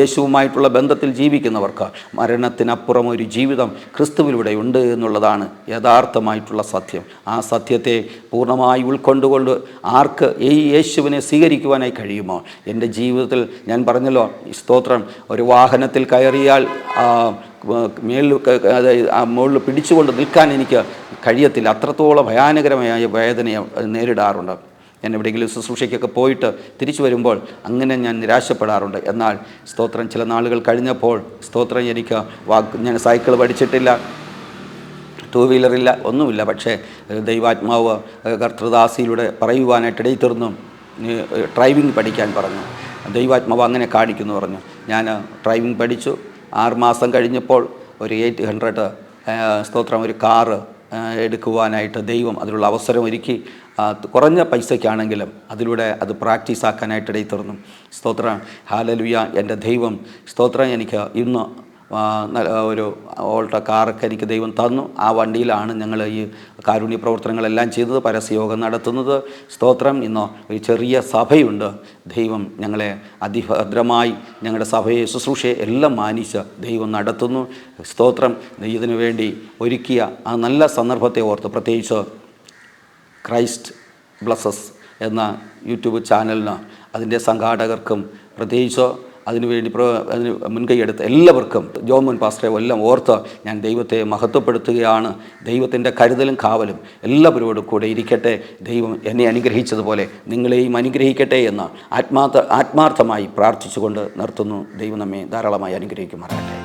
യേശുവുമായിട്ടുള്ള ബന്ധത്തിൽ ജീവിക്കുന്നവർക്ക് മരണത്തിനപ്പുറം ഒരു ജീവിതം ക്രിസ്തുവിലൂടെ ഉണ്ട് എന്നുള്ളതാണ് യഥാർത്ഥമായിട്ടുള്ള സത്യം. ആ സത്യത്തെ പൂർണ്ണമായി ഉൾക്കൊണ്ടുകൊണ്ട് ആർക്ക് ഈ യേശുവിനെ സ്വീകരിക്കുവാനായി കഴിയുമോ? എൻ്റെ ജീവിതത്തിൽ ഞാൻ പറഞ്ഞല്ലോ, സ്തോത്രം, ഒരു വാഹനത്തിൽ കയറിയാൽ മുകളിൽ പിടിച്ചുകൊണ്ട് നിൽക്കാൻ എനിക്ക് കഴിയത്തില്ല. അത്രത്തോളം ഭയാനകരമായ വേദനയെ നേരിടാറുണ്ട്. ഞാൻ എവിടെയെങ്കിലും ശുശ്രൂഷയ്ക്കൊക്കെ പോയിട്ട് തിരിച്ചു വരുമ്പോൾ അങ്ങനെ ഞാൻ നിരാശപ്പെടാറുണ്ട്. എന്നാൽ സ്തോത്രം, ചില നാളുകൾ കഴിഞ്ഞപ്പോൾ സ്തോത്രം, ഞാൻ സൈക്കിൾ പഠിച്ചിട്ടില്ല, 2 വീലറില്ല, ഒന്നുമില്ല. പക്ഷേ ദൈവാത്മാവ് കർത്തൃദാസിയിലൂടെ പറയുവാനായിട്ടിടയിൽ തീർന്നു, ഡ്രൈവിംഗ് പഠിക്കാൻ പറഞ്ഞു. ദൈവാത്മാവ് അങ്ങനെ കാണിക്കുന്നു പറഞ്ഞു. ഞാൻ ഡ്രൈവിംഗ് പഠിച്ചു. 6 മാസം കഴിഞ്ഞപ്പോൾ ഒരു 800 സ്തോത്രം ഒരു കാറ് എടുക്കുവാനായിട്ട് ദൈവം അതിനുള്ള അവസരം ഒരുക്കി. കുറഞ്ഞ പൈസയ്ക്കാണെങ്കിലും അതിലൂടെ അത് പ്രാക്ടീസ് ആക്കാനായിട്ടിടയിൽ തീർന്നു. സ്തോത്രം, ഹല്ലേലൂയ. എൻ്റെ ദൈവം സ്തോത്രം എനിക്ക് ഇന്ന് ഒരു ഓൾട്ട കാറൊക്കെ എനിക്ക് ദൈവം തന്നു. ആ വണ്ടിയിലാണ് ഞങ്ങൾ ഈ കാരുണ്യ പ്രവർത്തനങ്ങളെല്ലാം ചെയ്തത്, പരസ്യയോഗം നടത്തുന്നത്. സ്തോത്രം, ഇന്ന് ഒരു ചെറിയ സഭയുണ്ട്. ദൈവം ഞങ്ങളെ അതിഭദ്രമായി ഞങ്ങളുടെ സഭയെ ശുശ്രൂഷയെ എല്ലാം മാനിച്ച് ദൈവം നടത്തുന്നു. സ്തോത്രം, ഇതിനു വേണ്ടി ഒരുക്കിയ ആ നല്ല സന്ദർഭത്തെ ഓർത്ത്, പ്രത്യേകിച്ച് ക്രൈസ്റ്റ് ബ്ലസ്സസ് എന്ന യൂട്യൂബ് ചാനലിന്, അതിൻ്റെ സംഘാടകർക്കും, പ്രത്യേകിച്ച് അതിനുവേണ്ടി അതിന് മുൻകൈ എടുത്ത എല്ലാവർക്കും, ജോമോൻ പാസ്റ്ററെ എല്ലാം ഓർത്ത് ഞാൻ ദൈവത്തെ മഹത്വപ്പെടുത്തുകയാണ്. ദൈവത്തിൻ്റെ കരുതലും കാവലും എല്ലാവരോടും കൂടെ ഇരിക്കട്ടെ. ദൈവം എന്നെ അനുഗ്രഹിച്ചതുപോലെ നിങ്ങളെയും അനുഗ്രഹിക്കട്ടെ എന്ന് ആത്മാർത്ഥമായി പ്രാർത്ഥിച്ചുകൊണ്ട് നിർത്തുന്നു. ദൈവം നമ്മെ ധാരാളമായി അനുഗ്രഹിക്കുമാറാകട്ടെ.